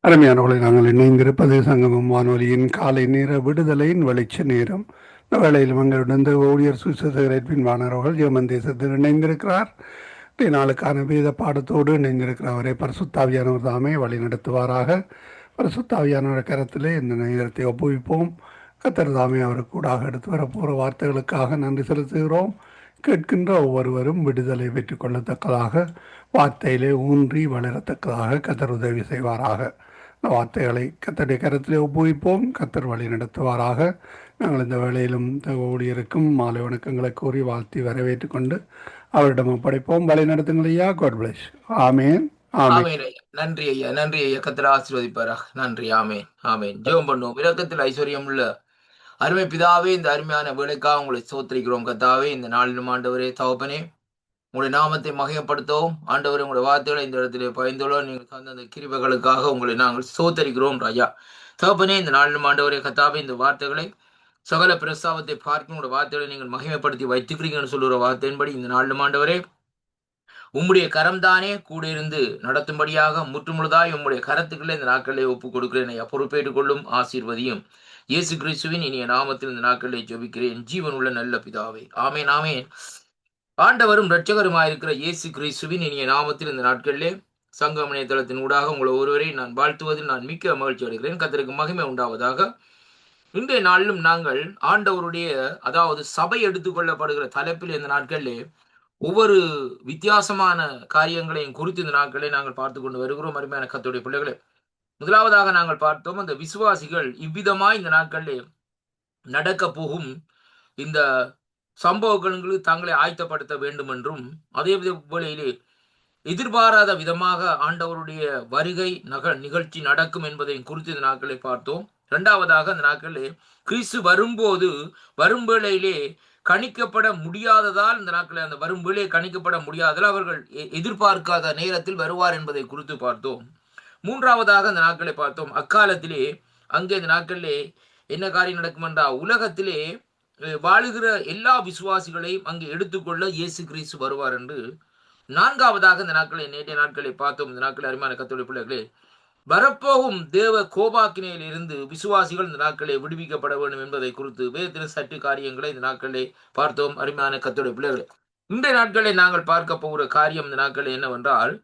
அருமையானவர்களை நாங்கள் இணைந்திருப்பது சங்கமம் வானொலியின் காலை நேர விடுதலையின் வெளிச்ச நேரம். இந்த வேளையில் எங்களுடன் ஊழியர் சுசேகரின் பின்வானவர்கள் ஜெர்மன் தேசத்தில் இணைந்திருக்கிறார். இன்றைய நாளுக்கான வேத பாடத்தோடு இணைந்திருக்கிறவரை பரிசுத்தாவியானவர் தாமே வழி நடத்துவாராக. பரிசுத்தாவியானவர் கரத்திலே இந்த நேரத்தை ஒப்புவிப்போம். கர்த்தர் தாமே அவருக்கு கூடாக எடுத்து வரப்போகிற வார்த்தைகளுக்காக நன்றி செலுத்துகிறோம். கேட்கின்ற ஒவ்வொருவரும் விடுதலை பெற்றுக் கொள்ளத்தக்கதாக, வார்த்தையிலே ஊன்றி வளரத்தக்கதாக கர்த்தர் உதவி செய்வாராக. இந்த வார்த்தைகளை கர்த்தருடைய கரத்திலே ஒப்புவிப்போம். கர்த்தர் வழி நடத்துவாராக. நாங்கள் இந்த வேளையிலும் ஊழியருக்கும் மாலை வணக்கங்களை கூறி வாழ்த்தி வரவேற்றுக் கொண்டு அவரிடம் ஒப்படைப்போம். வழி நடத்துங்கள் ஐயா. God plus. ஆமேன். ஆமேன். ஆமேன் ஐயா. நன்றி ஐயா. நன்றி ஐயா. கர்த்தர் ஆசீர்வதிப்பாராக. நன்றி. ஆமேன். ஆமேன். ஜெபம் பண்ணுவோம். இரக்கத்தில் ஐஸ்வர்யம் உள்ள அருமை பிதாவே, இந்த அருமையான வேலைக்காக உங்களை சோத்திரிக்கிறோம். கர்த்தாவே, இந்த நாளிலும் ஆண்டவரே தகப்பனே, உங்களுடைய நாமத்தை மகிமைப்படுத்தவும் ஆண்டவரே, உங்களுடைய வார்த்தைகளை இந்த இடத்திலே பயந்துள்ளோ நீங்கள் தந்த அந்த கிருபைகளுக்காக உங்களை நாங்கள் சோத்தரிக்கிறோம் ராஜா. தகப்பனே, இந்த நாளிலும் ஆண்டவரே கர்த்தாவே, இந்த வார்த்தைகளை சகல பிரஸ்தாவத்தை பார்க்கும் உங்களுடைய வார்த்தைகளை நீங்கள் மகிமைப்படுத்தி வைத்துக்கிறீங்கன்னு சொல்லுற வார்த்தையின்படி இந்த நாளிலும் ஆண்டவரே உம்முடைய கரம்தானே கூட இருந்து நடத்தும்படியாக முற்றுமுழுதாய் உம்முடைய கரத்துக்களை இந்த நாட்களை ஒப்புக் கொடுக்கிறேன் ஐயா. பொறுப்பேற்றுக் கொள்ளும் ஆசீர்வதியும் இயேசு கிறிஸ்துவின் இனிய நாமத்தில் இந்த நாட்களை ஜெபிக்கிறேன் ஜீவன் உள்ள நல்ல பிதாவே. ஆமேன். ஆமேன். ஆண்டவரும் இரட்சகருமாயிருக்கிற இயேசு கிறிஸ்துவின் இனிய நாமத்தில் இந்த நாட்களிலே சங்கம் இணையதளத்தின் ஊடாக உங்களை ஒருவரை நான் வாழ்த்துவதில் நான் மிக்க மகிழ்ச்சி அடைகிறேன். கர்த்தருக்கு மகிமை உண்டாவதாக. இன்றைய நாளிலும் நாங்கள் ஆண்டவருடைய அதாவது சபை எடுத்துக்கொள்ளப்படுகிற தலைப்பில் இந்த நாட்களிலே ஒவ்வொரு வித்தியாசமான காரியங்களையும் குறித்து இந்த நாட்களை நாங்கள் பார்த்து கொண்டு வருகிறோம். அருமையான கர்த்தருடைய பிள்ளைகளே, முதலாவதாக நாங்கள் பார்த்தோம், அந்த விசுவாசிகள் இவ்விதமாய் இந்த நாட்களிலே நடக்க போகும் இந்த சம்பவங்களுக்கு தங்களை ஆயத்தப்படுத்த வேண்டும் என்றும், அதே வேளையிலே எதிர்பாராத விதமாக ஆண்டவருடைய வருகை நிகழ்ச்சி நடக்கும் என்பதை குறித்து இந்த நாட்களை பார்த்தோம். இரண்டாவதாக அந்த நாட்களிலே கிறிஸ்து வரும்போது வரும் வேளையிலே கணிக்கப்பட முடியாததால் இந்த நாட்களில் அந்த வரும் வேளையை கணிக்கப்பட முடியாததால் அவர்கள் எதிர்பார்க்காத நேரத்தில் வருவார் என்பதை குறித்து பார்த்தோம். மூன்றாவதாக அந்த நாட்களை பார்த்தோம், அக்காலத்திலே அங்கே இந்த நாட்களிலே என்ன காரியம் நடக்கும் என்றால் உலகத்திலே வாழுகிற எல்லா விசுவாசிகளையும் அங்கே எடுத்துக்கொள்ள இயேசு கிறிஸ்து வருவார் என்று. நான்காவதாக இந்த நாட்களை நேற்றைய நாட்களை பார்த்தோம். இந்த நாட்களை அருமையான கர்த்தருடைய பிள்ளைகளே, வரப்போகும் தேவ கோபாக்கினையில் இருந்து விசுவாசிகள் இந்த நாட்களை விடுவிக்கப்பட வேண்டும் என்பதை குறித்து வேதத்தில் சற்று காரியங்களை இந்த நாட்களை பார்த்தோம். அருமையான கர்த்தருடைய பிள்ளைகளே, இன்றைய நாட்களை நாங்கள் பார்க்க போகிற காரியம் இந்த நாட்களை என்னவென்றால்,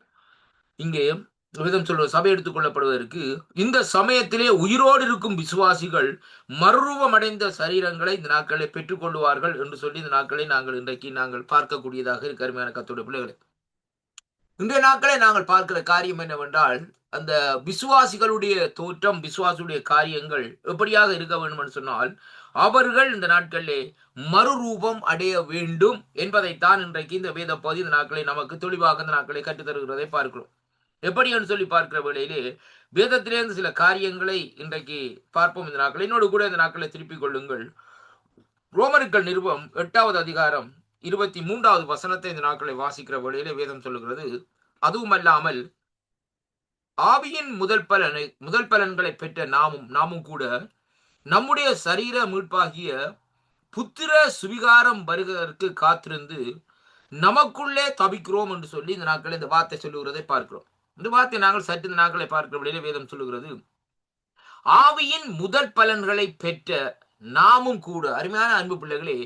இங்கே விதம் சொல்ற சபை எடுத்துக் கொள்ளப்படுவதற்கு இந்த சமயத்திலே உயிரோடு இருக்கும் விசுவாசிகள் மறுரூபம் அடைந்த சரீரங்களை இந்த நாட்களை பெற்றுக் கொள்வார்கள் என்று சொல்லி இந்த நாட்களை நாங்கள் இன்றைக்கு நாங்கள் பார்க்கக்கூடியதாக இருக்கு. அருமையான கர்த்தருடைய பிள்ளைகளே, இன்றைய நாட்களை நாங்கள் பார்க்கிற காரியம் என்னவென்றால், அந்த விசுவாசிகளுடைய தோற்றம், விசுவாசியுடைய காரியங்கள் எப்படியாக இருக்க வேண்டும் என்று சொன்னால், அவர்கள் இந்த நாட்களிலே மறுரூபம் அடைய வேண்டும் என்பதைத்தான் இன்றைக்கு இந்த வேத பகுதி இந்த நாட்களை நமக்கு தெளிவாக இந்த நாட்களை கற்றுத்தருகிறதை பார்க்கிறோம். எப்படி என்று சொல்லி பார்க்கிற வேளையிலே வேதத்திலிருந்து சில காரியங்களை இன்றைக்கு பார்ப்போம். இந்த நாட்கள் என்னோடு கூட இந்த நாட்களை திருப்பிக் கொள்ளுங்கள். ரோமர்கள் நிருபம் 8வது அதிகாரம் 23வது வசனத்தை இந்த நாட்களை வாசிக்கிற வேளையிலே வேதம் சொல்லுகிறது, அதுவும் அல்லாமல் ஆவியின் முதல் பலன்களை பெற்ற நாமும் கூட நம்முடைய சரீர மீட்பாகிய புத்திர சுவிகாரம் வருவதற்கு காத்திருந்து நமக்குள்ளே தவிக்கிறோம் என்று சொல்லி இந்த நாட்களை இந்த வார்த்தை சொல்லுகிறதை பார்க்கிறோம். இந்த வார்த்தை நாங்கள் சற்று இந்த நாட்களை பார்க்கிற வழியிலே வேதம் சொல்லுகிறது, ஆவியின் முதல் பலன்களை பெற்ற நாமும் கூட. அருமையான அன்பு பிள்ளைகளே,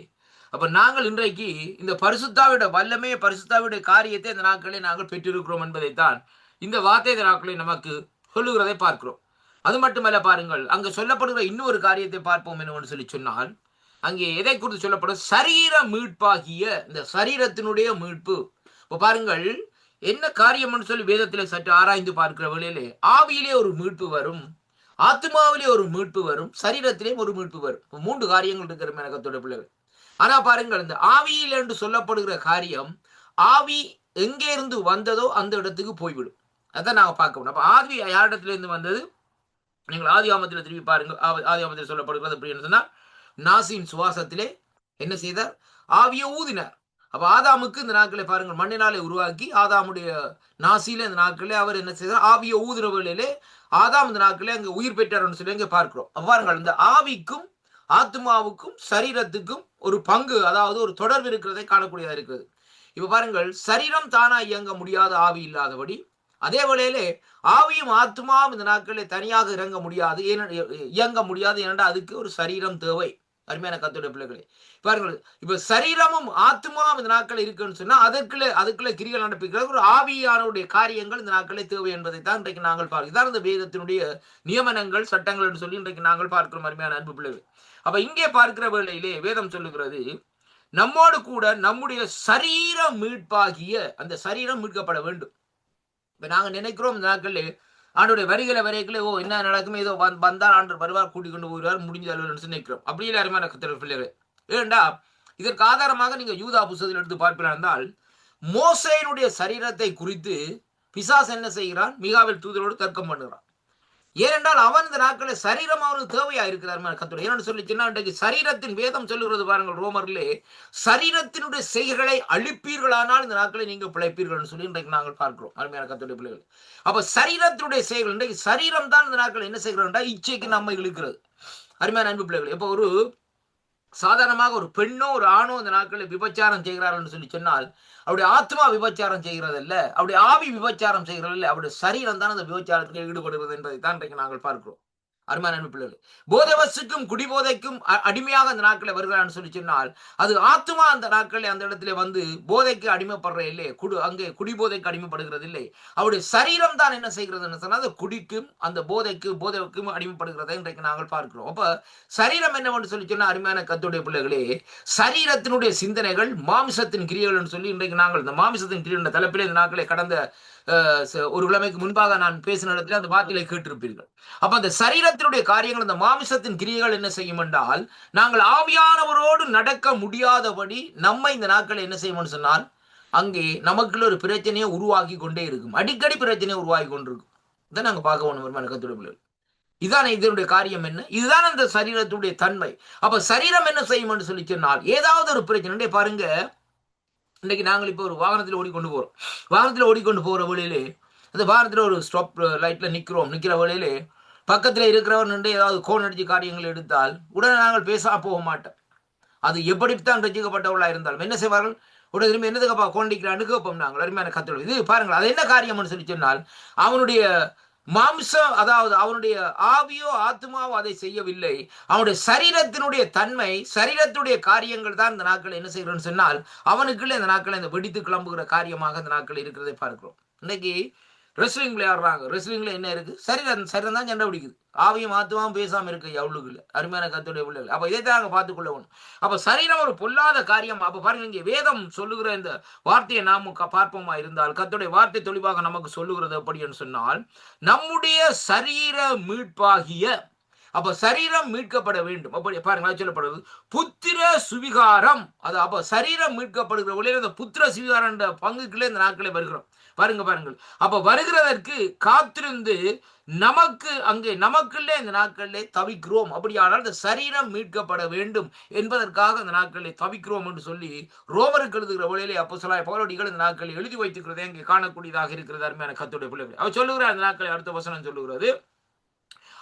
அப்ப நாங்கள் இன்றைக்கு இந்த பரிசுத்தாவிட வல்லமே பரிசுத்தாவிட காரியத்தை இந்த நாட்களை நாங்கள் பெற்றிருக்கிறோம் என்பதைத்தான் இந்த வார்த்தை இந்த நாட்களை நமக்கு சொல்லுகிறதை பார்க்கிறோம். அது மட்டுமல்ல, பாருங்கள், அங்கு சொல்லப்படுகிற இன்னொரு காரியத்தை பார்ப்போம் என்னவென்று சொல்லி சொன்னால், அங்கே எதை குறித்து சொல்லப்படும், சரீர மீட்பாகிய இந்த சரீரத்தினுடைய மீட்பு. இப்போ பாருங்கள் என்ன காரியம் என்று சொல்லி வேதத்திலே சற்று ஆராய்ந்து பார்க்கிற வேளையிலே ஆவியிலே ஒரு மீட்பு வரும், ஆத்மாவிலே ஒரு மீட்பு வரும், சரீரத்திலே ஒரு மீட்பு வரும். மூன்று காரியங்கள் இருக்கிற மேனகத்தோட பிள்ளைகள். ஆனா பாருங்கள், இந்த ஆவியில் என்று சொல்லப்படுகிற காரியம், ஆவி எங்கே இருந்து வந்ததோ அந்த இடத்துக்கு போய்விடும். அதான் நாங்க பார்க்கணும். அப்ப ஆவி யாரிடத்துல இருந்து வந்தது? நீங்கள் ஆதி ஆமத்தில் திரும்பி பாருங்கள். ஆதி ஆமத்தில் சொல்லப்படுகிறது அப்படின்னு சொன்னா, நாசின் சுவாசத்திலே என்ன செய்தார்? ஆவியை ஊதினார். அப்ப ஆதாமுக்கு இந்த நாட்களை பாருங்கள், மண்ணினாலே உருவாக்கி ஆதாமுடைய நாசியில இந்த நாட்களே அவர் என்ன செய்தார்? ஆவியை ஊதுற வேளையிலே ஆதாம் இந்த நாட்களே அங்க உயிர் பெற்றார்னு சொல்லி அங்கே பார்க்கிறோம். பாருங்கள், இந்த ஆவிக்கும் ஆத்மாவுக்கும் சரீரத்துக்கும் ஒரு பங்கு, அதாவது ஒரு தொடர்பு இருக்கிறதை காணக்கூடியதா இருக்கிறது. இப்ப பாருங்கள், சரீரம் தானா இயங்க முடியாத ஆவி இல்லாதபடி அதே வேளையிலே ஆவியும் ஆத்மாவும் இந்த நாட்களில் தனியாக இறங்க முடியாது, இயங்க முடியாது. ஏனென்றால் அதுக்கு ஒரு சரீரம் தேவை. அருமையான கர்த்தருடைய பிள்ளைகளே, பாருங்கள், இப்ப சரீரமும் ஆத்மாவும் இந்த நாட்கள் இருக்குன்னு சொன்னா அதுக்குள்ள கிரிகள் நடப்பிக்கிற ஒரு ஆவியானவருடைய காரியங்கள் இந்த நாட்களே தேவை என்பதை தான் இன்றைக்கு நாங்கள் பார்க்கிறோம். இதான் இந்த வேதத்தினுடைய நியமனங்கள், சட்டங்கள் என்று சொல்லி இன்றைக்கு நாங்கள் பார்க்கிறோம். அருமையான அன்பு பிள்ளைகள், அப்ப இங்கே பார்க்கிற வேளையிலே வேதம் சொல்லுகிறது, நம்மோடு கூட நம்முடைய சரீரம் மீட்பாகிய அந்த சரீரம் மீட்கப்பட வேண்டும். இப்ப நாங்க நினைக்கிறோம் இந்த நாட்களில் ஆண்டோடைய வரிகளை ஓ என்ன நடக்குமே, ஏதோ வந்தால் ஆண்டு வருவார், கூட்டிக் கொண்டு போயிடுவார், முடிஞ்ச அளவு நினைக்கிறோம். அப்படி இல்லை அருமையான கர்த்தருடைய பிள்ளைகளே. ஏண்டா இதற்கு ஆதாரமாக நீங்க யூதா புஸ்தகத்தில் எடுத்து பார்ப்பீர்கள் என்றால், மோசேயினுடைய சரீரத்தை குறித்து பிசாசு என்ன செய்கிறான்? மிகாவேல் தூதரோடு தர்க்கம் பண்ணுகிறான். ஏனென்றால் அவன் இந்த நாட்களில் சரீரம் அவனுக்கு தேவையா இருக்கிறார் கர்த்தர். ஏன்னு சொல்லிச்சுன்னா, இன்றைக்கு சரீரத்தின் வேதம் சொல்லுகிறது பாருங்கள், ரோமரிலே, சரீரத்தினுடைய செய்கைகளை அழிப்பீர்களானால் இந்த நாட்களை நீங்கள் பிழைப்பீர்கள் சொல்லி இன்றைக்கு நாங்கள் பார்க்கிறோம். அருமையான கர்த்தருடைய பிள்ளைகள், அப்ப சரீரத்தினுடைய செய்கைகள், இன்றைக்கு சரீரம் தான் இந்த நாட்கள் என்ன செய்கிறோம்டா, இச்சைக்கு நம்ம இழுக்கிறது. அருமையான அன்பு பிள்ளைகள், இப்போ ஒரு சாதாரணமாக ஒரு பெண்ணோ ஒரு ஆணோ இந்த நாட்களில் விபச்சாரம் செய்கிறார்கள் சொல்லி சொன்னால், அவருடைய ஆத்மா விபச்சாரம் செய்கிறது அல்ல, அவருடைய ஆவி விபச்சாரம் செய்கிறது இல்லை, அவருடைய சரீரம் தான் அந்த விபச்சாரத்தில் ஈடுபடுகிறது என்பதை தான் இன்றைக்கு நாங்கள் பார்க்கிறோம். அருமையான அன்பு பிள்ளைகள், போதைவசுக்கும் குடிபோதைக்கும் அடிமையாக அந்த நாட்களை வருகிறான்னு சொல்லி சொன்னால், அது ஆத்மா அந்த நாட்களில் அந்த இடத்துல வந்து போதைக்கு அடிமைப்படுற இல்லை, அங்கே குடிபோதைக்கு அடிமைப்படுகிறது இல்லை, அவருடைய சரீரம் தான் என்ன செய்கிறதுன்னு சொன்னால் அந்த குடிக்கும் அந்த போதைக்கும் அடிமைப்படுகிறதை இன்றைக்கு நாங்கள் பார்க்கிறோம். அப்ப சரீரம் என்னவென்று சொல்லி சொன்னா, அருமையான கர்த்தருடைய பிள்ளைகளே, சரீரத்தினுடைய சிந்தனைகள் மாமிசத்தின் கிரியைகள் சொல்லி இன்றைக்கு நாங்கள் இந்த மாமிசத்தின் கிரியைகள் தலைப்பிலே இந்த நாட்களை கடந்த ஒரு கிழமைக்கு முன்பாக நான் பேசின இடத்துல அந்த வார்த்தைகளை கேட்டிருப்பீர்கள். அப்ப அந்த சரீரத்தினுடைய காரியங்கள், அந்த மாமிசத்தின் கிரியைகள் என்ன செய்யும் என்றால், நாங்கள் ஆவியானவரோடு நடக்க முடியாதபடி நம்மை இந்த நாட்களை என்ன செய்யும் சொன்னால், அங்கே நமக்குள்ள ஒரு பிரச்சனையை உருவாக்கி கொண்டே இருக்கும். அடிக்கடி பிரச்சனையை உருவாக்கி கொண்டிருக்கும். இதை நாங்க பார்க்க வேணும் கர்த்தருடைய பிள்ளைகள். இதான இதனுடைய காரியம் என்ன? இதுதான் அந்த சரீரத்துடைய தன்மை. அப்ப சரீரம் என்ன செய்யும் என்று சொல்லி சொன்னால், ஏதாவது ஒரு பிரச்சனை பாருங்க. இன்னைக்கு நாங்கள் இப்போ ஒரு வாகனத்தில் ஓடிக்கொண்டு போகிற வழியிலே, அந்த வாகனத்தில் ஒரு ஸ்டாப் லைட்ல நிற்கிற வழியிலே பக்கத்தில் இருக்கிறவர் நின்று ஏதாவது கோன் அடிச்சு காரியங்கள் எடுத்தால் உடனே நாங்கள் பேச போக மாட்டோம். அது எப்படித்தான் ரசிக்கப்பட்டவர்களாக இருந்தாலும் என்ன செய்வார்கள்? உடனே திரும்பி என்னதுக்கப்பா கோண்டிக்கிறான்னு கேட்போம் நாங்கள். அருமையான கர்த்தர், இது பாருங்கள், அது என்ன காரியம்னு சொல்லி சொன்னால், அவனுடைய மாம்சம், அதாவது அவனுடைய ஆவியோ ஆத்மாவோ அதை செய்யவில்லை. அவனுடைய சரீரத்தினுடைய தன்மை, சரீரத்துடைய காரியங்கள் தான் இந்த நாட்கள் என்ன செய்கிறோன்னு சொன்னால், அவனுக்குள்ள இந்த நாட்கள் இந்த வெடித்து கிளம்புகிற காரியமாக இந்த நாட்கள் இருக்கிறதை பார்க்கிறோம். இன்னைக்கு ரெஸ்லிங் விளையாடுறாங்க. ரெஸ்லிங்ல என்ன இருக்கு? சரீரம் தான் சண்டை பிடிக்குது. ஆவியும் ஆத்மாவும் பேசாம இருக்கு எவ்வளவுக்குள்ள. அருமையான கர்த்தருடைய பிள்ளைகள், அப்ப இதைத்தான் நாங்க பார்த்துக்கொள்ளணும். அப்ப சரீரம் ஒரு பொல்லாத காரியம். அப்ப பாருங்க, இங்கே வேதம் சொல்லுகிற இந்த வார்த்தையை நாம பார்ப்போமா இருந்தால், கர்த்தருடைய வார்த்தை தெளிவாக நமக்கு சொல்லுகிறது எப்படி சொன்னால், நம்முடைய சரீர மீட்பாகிய, அப்ப சரீரம் மீட்கப்பட வேண்டும். அப்படி பாருங்க, சொல்லப்படுவது புத்திர சுவிகாரம். அது அப்ப சரீரம் மீட்கப்படுகிற வழியில் அந்த புத்திர சுவிகாரம் என்ற பங்குக்குள்ளே இந்த நாட்களே வருகிறோம். பாருங்கள், அப்ப வருகிறதற்கு காத்திருந்து நமக்குள்ளே இந்த நாட்களிலே தவிக்கிறோம். அப்படியானால் இந்த சரீரம் மீட்கப்பட வேண்டும் என்பதற்காக இந்த நாட்களிலே தவிக்கிறோம் என்று சொல்லி ரோமருக்கு எழுதுகிற வழியிலே அப்போஸ்தலனாகிய பவுலடிகள் இந்த நாட்களில் எழுதி வைத்திருக்கிறதை இங்கே காணக்கூடியதாக இருக்கிறது. அருமையான கர்த்தருடைய பிள்ளைகள், அவர் சொல்லுகிறார் அந்த நாட்களில் அடுத்த வசனம் சொல்லுகிறது,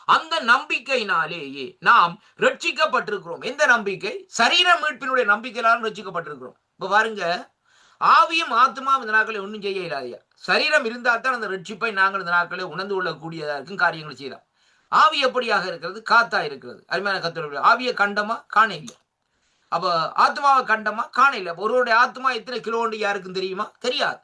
அந்த நம்பிக்கையினாலேயே நாம் ரட்சிக்கப்பட்டிருக்கிறோம். எந்த நம்பிக்கை? சரீர மீட்பினுடைய நம்பிக்கையினாலும் ரட்சிக்கப்பட்டிருக்கிறோம். இப்ப பாருங்க, ஆவியும் ஆத்மாவும் இந்த நாட்களை ஒன்றும் செய்ய இல்லாதையா, சரீரம் இருந்தால் தான் அந்த ரட்சிப்பை நாங்கள் இந்த நாட்களை உணர்ந்து கொள்ளக்கூடியதா இருக்கும் காரியங்கள் செய்யலாம். ஆவி எப்படியாக இருக்கிறது? காத்தா இருக்கிறது. அருமையான கர்த்தருடைய ஆவியை கண்டமா? காண இல்லை. அப்ப ஆத்மாவை கண்டமா? காண இல்லை. ஒருவருடைய ஆத்மா எத்தனை கிலோன்னு யாருக்கும் தெரியுமா? தெரியாது.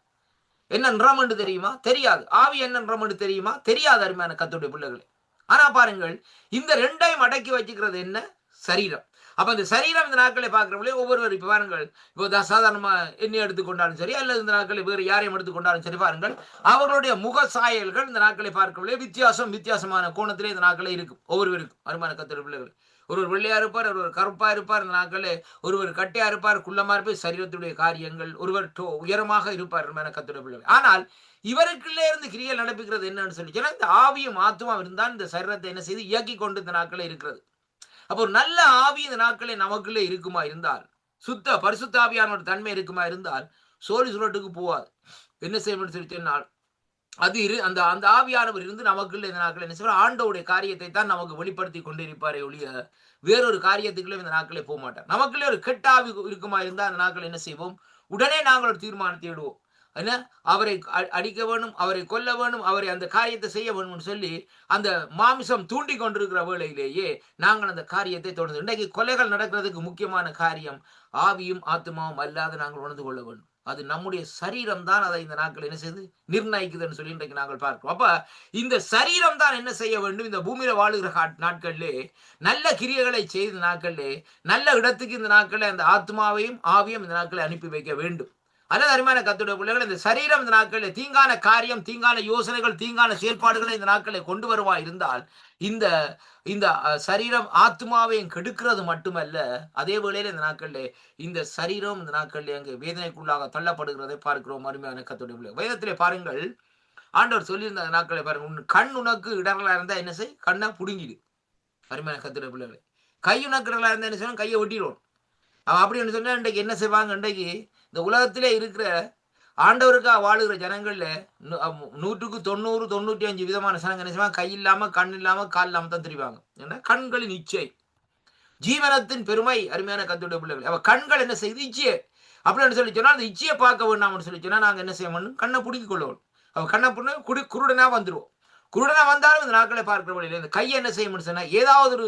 என்ன நிறம் என்று தெரியுமா? தெரியாது. ஆவி என்ன நிறம் என்று தெரியுமா? தெரியாது. அருமையான கர்த்தருடைய பிள்ளைகளே, ஆனா பாருங்கள், இந்த ரெண்டையும் அடக்கி வச்சுக்கிறது என்ன? சரீரம். அப்ப இந்த சரீரம் இந்த நாட்களை பார்க்கிறவங்களே ஒவ்வொருவர், இப்ப பாருங்கள், இப்போ சாதாரணமா என்னை எடுத்துக்கொண்டாலும் சரி, அல்லது இந்த நாட்களை வேறு யாரையும் எடுத்துக்கொண்டாலும் சரி, பாருங்கள், அவர்களுடைய முக சாயல்கள் இந்த நாட்களை பார்க்கிறவங்களே வித்தியாசமான கோணத்திலே இந்த நாட்களே இருக்கும் ஒவ்வொருவருக்கும். அருமையான கர்த்தருடைய பிள்ளைகள், ஒருவர் வெள்ளையா இருப்பார், ஒருவர் கருப்பா இருப்பார், இந்த நாட்களே ஒருவர் கட்டையா இருப்பார், குள்ளமா இருப்பார். சரீரத்துடைய காரியங்கள், ஒருவர் உயரமாக இருப்பார். அருமையான கர்த்தருடைய பிள்ளைகள், ஆனால் இவருக்குள்ளே இருந்து கிரியல் நடப்பிக்கிறது என்னன்னு சொல்லி சொன்னா, இந்த ஆவியும் ஆத்மா இருந்தால் இந்த சரீரத்தை என்ன செய்து இயக்கி கொண்டு இந்த நாட்களே இருக்கிறது. அப்போ ஒரு நல்ல ஆவி இந்த நாட்களே நமக்குள்ளே இருக்குமா இருந்தால், பரிசுத்த ஆவியான ஒரு தன்மை இருக்குமா இருந்தால், சுரட்டுக்கு போவாது. என்ன செய்யணும்னு சொல்லி சொன்னால், அந்த ஆவியானவர் இருந்து நமக்குள்ள இந்த நாட்கள் என்ன செய்வார்? ஆண்டவுடைய காரியத்தை தான் நமக்கு வெளிப்படுத்தி கொண்டிருப்பாரே ஒழிய வேறொரு காரியத்துக்குள்ளே இந்த நாட்களே போக மாட்டார். நமக்குள்ளே ஒரு கெட்ட ஆவி இருக்குமா இருந்தால் அந்த நாட்கள் என்ன செய்வோம்? உடனே நாங்கள் ஒரு தீர்மானத்தை விடுவோம். என்ன அவரை அடிக்க வேணும், அவரை கொல்ல வேணும், அவரை அந்த காரியத்தை செய்ய வேணும்னு சொல்லி அந்த மாமிசம் தூண்டி கொண்டிருக்கிற வேளையிலேயே நாங்கள் அந்த காரியத்தை தொடர்ந்து இன்றைக்கு கொலைகள் நடக்கிறதுக்கு முக்கியமான காரியம் ஆவியும் ஆத்மாவும் அல்லாத நாங்கள் உணர்ந்து கொள்ள வேண்டும். அது நம்முடைய சரீரம் தான் அதை இந்த நாட்கள் என்ன செய்து நிர்ணயிக்குதுன்னு சொல்லி இன்றைக்கு நாங்கள் பார்க்கிறோம். அப்ப இந்த சரீரம் தான் என்ன செய்ய வேண்டும்? இந்த பூமியில வாழுகிற நாட்களிலே நல்ல கிரியைகளை செய்த நாட்களிலே நல்ல இடத்துக்கு இந்த நாட்களில் அந்த ஆத்மாவையும் ஆவியும் இந்த நாட்களை அனுப்பி வைக்க வேண்டும். அல்லது அருமையான கர்த்தருடைய பிள்ளைகள், இந்த சரீரம் இந்த நாட்களில் தீங்கான காரியம், தீங்கான யோசனைகள், தீங்கான செயல்பாடுகளை இந்த நாட்களில் கொண்டு வருவா இருந்தால் இந்த இந்த சரீரம் ஆத்மாவையும் கெடுக்கிறது மட்டுமல்ல, அதே வேளையில இந்த நாட்களில் இந்த சரீரம் இந்த நாட்களில் அங்கு வேதனைக்குள்ளாக தள்ளப்படுகிறதை பார்க்கிறோம். அருமையான கர்த்தருடைய பிள்ளைகள், வேதத்திலே பாருங்கள், ஆண்டவர் சொல்லியிருந்த நாட்களை பாருங்கள், உன் கண் உனக்கு இடர்களா இருந்தா என்ன செய்? கண்ணை புடுங்கிடு. அருமையான கர்த்தருடைய பிள்ளைகளை, கை உனக்கு இடர்களா இருந்தா என்ன செய்யணும்? கையை ஒட்டிடுவோம். அவன் அப்படின்னு சொன்னா இன்றைக்கு என்ன செய்வாங்க? இன்றைக்கு இந்த உலகத்திலே இருக்கிற ஆண்டவருக்காக வாழுகிற ஜனங்கள்ல 100க்கு 90 95 விதமான ஜனங்க என்ன செய்வாங்க? கை இல்லாம, கண் இல்லாம, கால் இல்லாம தான் தெரிவாங்க. ஏன்னா கண்களின் இச்சை, ஜீவனத்தின் பெருமை. அருமையான கர்த்தருடைய பிள்ளைகள், அவ கண்கள் என்ன செய்யுது? இச்சையை. அப்படின்னு சொல்லி சொன்னா அந்த இச்சையை பார்க்க வேண்டாம்னு சொல்லி சொன்னா நாங்க என்ன செய்ய வேண்டும்? கண்ணை பிடிக்கிக் கொள்ளவும். அவ கண்ணை புண்ணு குருடனா வந்துருவோம். குருடனா வந்தாலும் இந்த நாட்களை பார்க்கிற வழியில இந்த கையை என்ன செய்யணும்னு சொன்னா ஏதாவது ஒரு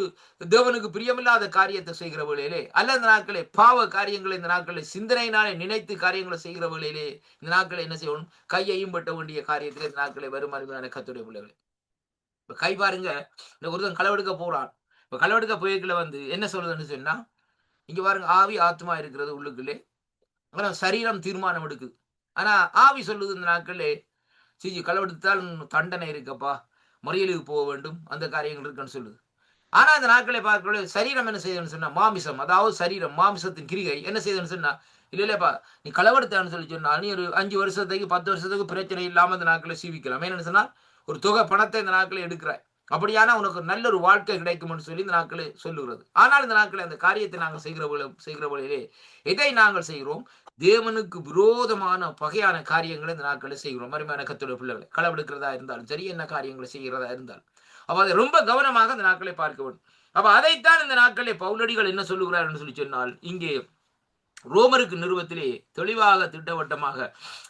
தேவனுக்கு பிரியமில்லாத காரியத்தை செய்கிற வழியிலே, அல்ல இந்த நாட்களை பாவ காரியங்களை இந்த நாட்களை சிந்தனையினாலே நினைத்து காரியங்களை செய்கிற வழியிலே இந்த நாட்களை என்ன செய்யணும்? கையையும் பட்ட வேண்டிய காரியத்திலே இந்த நாட்களை வரும். அருமையான கர்த்தருடைய பிள்ளைகளை, இப்ப கை பாருங்க, இந்த ஒருத்தன் களவெடுக்க போறான். இப்ப களவெடுக்க போய்க்குள்ள வந்து என்ன சொல்லுதுன்னு சொன்னா, இங்க பாருங்க, ஆவி ஆத்மா இருக்கிறது உள்ளுக்குள்ளே, ஆனா சரீரம் தீர்மானம் எடுக்குது. ஆனா ஆவி சொல்லுது இந்த நாட்களே, களவெடுத்தால் தண்டனை இருக்கப்பா, முறையிலுக்கு போக வேண்டும், அந்த காரியங்கள் இருக்குன்னு சொல்லுது. ஆனா இந்த நாட்களை பார்க்கல சரீரம் என்ன செய்யுதுன்னு சொன்னா, மாமிசம், அதாவது சரீரம் மாமிசத்தின் கிரிகை என்ன செய்யுதுன்னு சொன்னா, இல்லப்பா நீ களவெடுத்தான்னு சொல்லி சொன்னா நீ ஒரு 5 வருஷத்துக்கு 10 வருஷத்துக்கு பிரச்சனை இல்லாம இந்த நாட்களை சீவிக்கலாம். என்னன்னு சொன்னா ஒரு தொகை பணத்தை இந்த நாட்களை எடுக்கிறாய், அப்படியான உனக்கு நல்ல ஒரு வாழ்க்கை கிடைக்கும்னு சொல்லி இந்த நாட்களை சொல்லுகிறது. ஆனால் இந்த நாட்களை அந்த காரியத்தை நாங்கள் செய்கிற வழியிலே எதை நாங்கள் செய்கிறோம்? தேவனுக்கு விரோதமான பகையான காரியங்களை இந்த நாட்களை செய்கிறோம். அருமையான கர்த்தருடைய பிள்ளைகளை, களவெடுக்கிறதா இருந்தாலும் சரி, என்ன காரியங்களை செய்கிறதா இருந்தாலும் அப்ப அதை ரொம்ப கவனமாக இந்த நாட்களை பார்க்க வேண்டும். அப்ப அதைத்தான் இந்த நாட்களை பவுலடிகள் என்ன சொல்லுகிறார் என்று சொல்லி சொன்னால், இங்கே ரோமருக்கு நிறுவத்திலே தெளிவாக திட்டவட்டமாக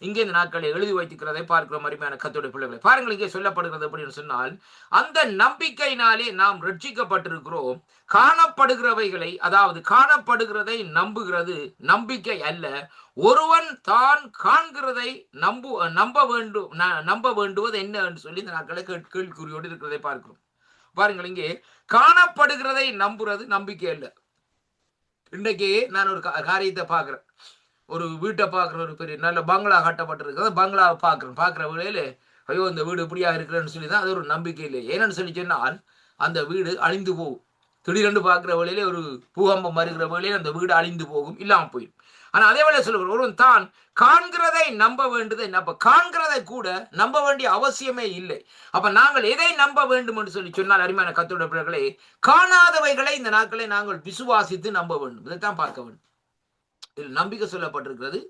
இங்கே இந்த நாட்களை எழுதி வைத்திருக்கிறதை பார்க்கிறோம். அருமையான கர்த்தருடைய பிள்ளைகளை பாருங்கள், இங்கே சொல்லப்படுகிறது அப்படின்னு சொன்னால், அந்த நம்பிக்கையினாலே நாம் ரட்சிக்கப்பட்டிருக்கிறோம். காணப்படுகிறவைகளை, அதாவது காணப்படுகிறதை நம்புகிறது நம்பிக்கை அல்ல, ஒருவன் தான் காண்கிறதை நம்ப வேண்டுவது என்ன என்று சொல்லி இந்த நாட்களை கேள்விக்குறியோடு இருக்கிறதை பார்க்கிறோம். பாருங்கள், இங்கே காணப்படுகிறதை நம்புறது நம்பிக்கை அல்ல. இன்றைக்கு நான் ஒரு காரியத்தை பார்க்குறேன், ஒரு வீட்டை பார்க்குற, ஒரு பெரிய நல்ல பங்களா கட்டப்பட்டிருக்கிறது, பங்களாவை பார்க்குற வேளையில ஐயோ இந்த வீடு இப்படியா இருக்கிறேன்னு சொல்லி தான் அது ஒரு நம்பிக்கை இல்லை. ஏன்னு சொல்லி சொன்னால் அந்த வீடு அழிந்து போகும். திடீரென்று பார்க்குற வேளையிலே ஒரு பூகம்பம் வருகிற வேளையில அந்த வீடு அழிந்து போகும், இல்லாமல் போயிடும். ஆனா அதே வேலை சொல்லுவார், ஒருவன் தான் காண்கிறதை நம்ப வேண்டியதை, அப்ப காண்கிறதை கூட நம்ப வேண்டிய அவசியமே இல்லை. அப்ப நாங்கள் எதை நம்ப வேண்டும் என்று சொல்லி சொன்னால், அருமையான கர்த்தருடைய பிள்ளைகளே, காணாதவைகளை இந்த நாட்களை நாங்கள் விசுவாசித்து நம்ப வேண்டும். இதைத்தான் பார்க்க வேண்டும். இதில் நம்பிக்கை சொல்லப்பட்டிருக்கிறது.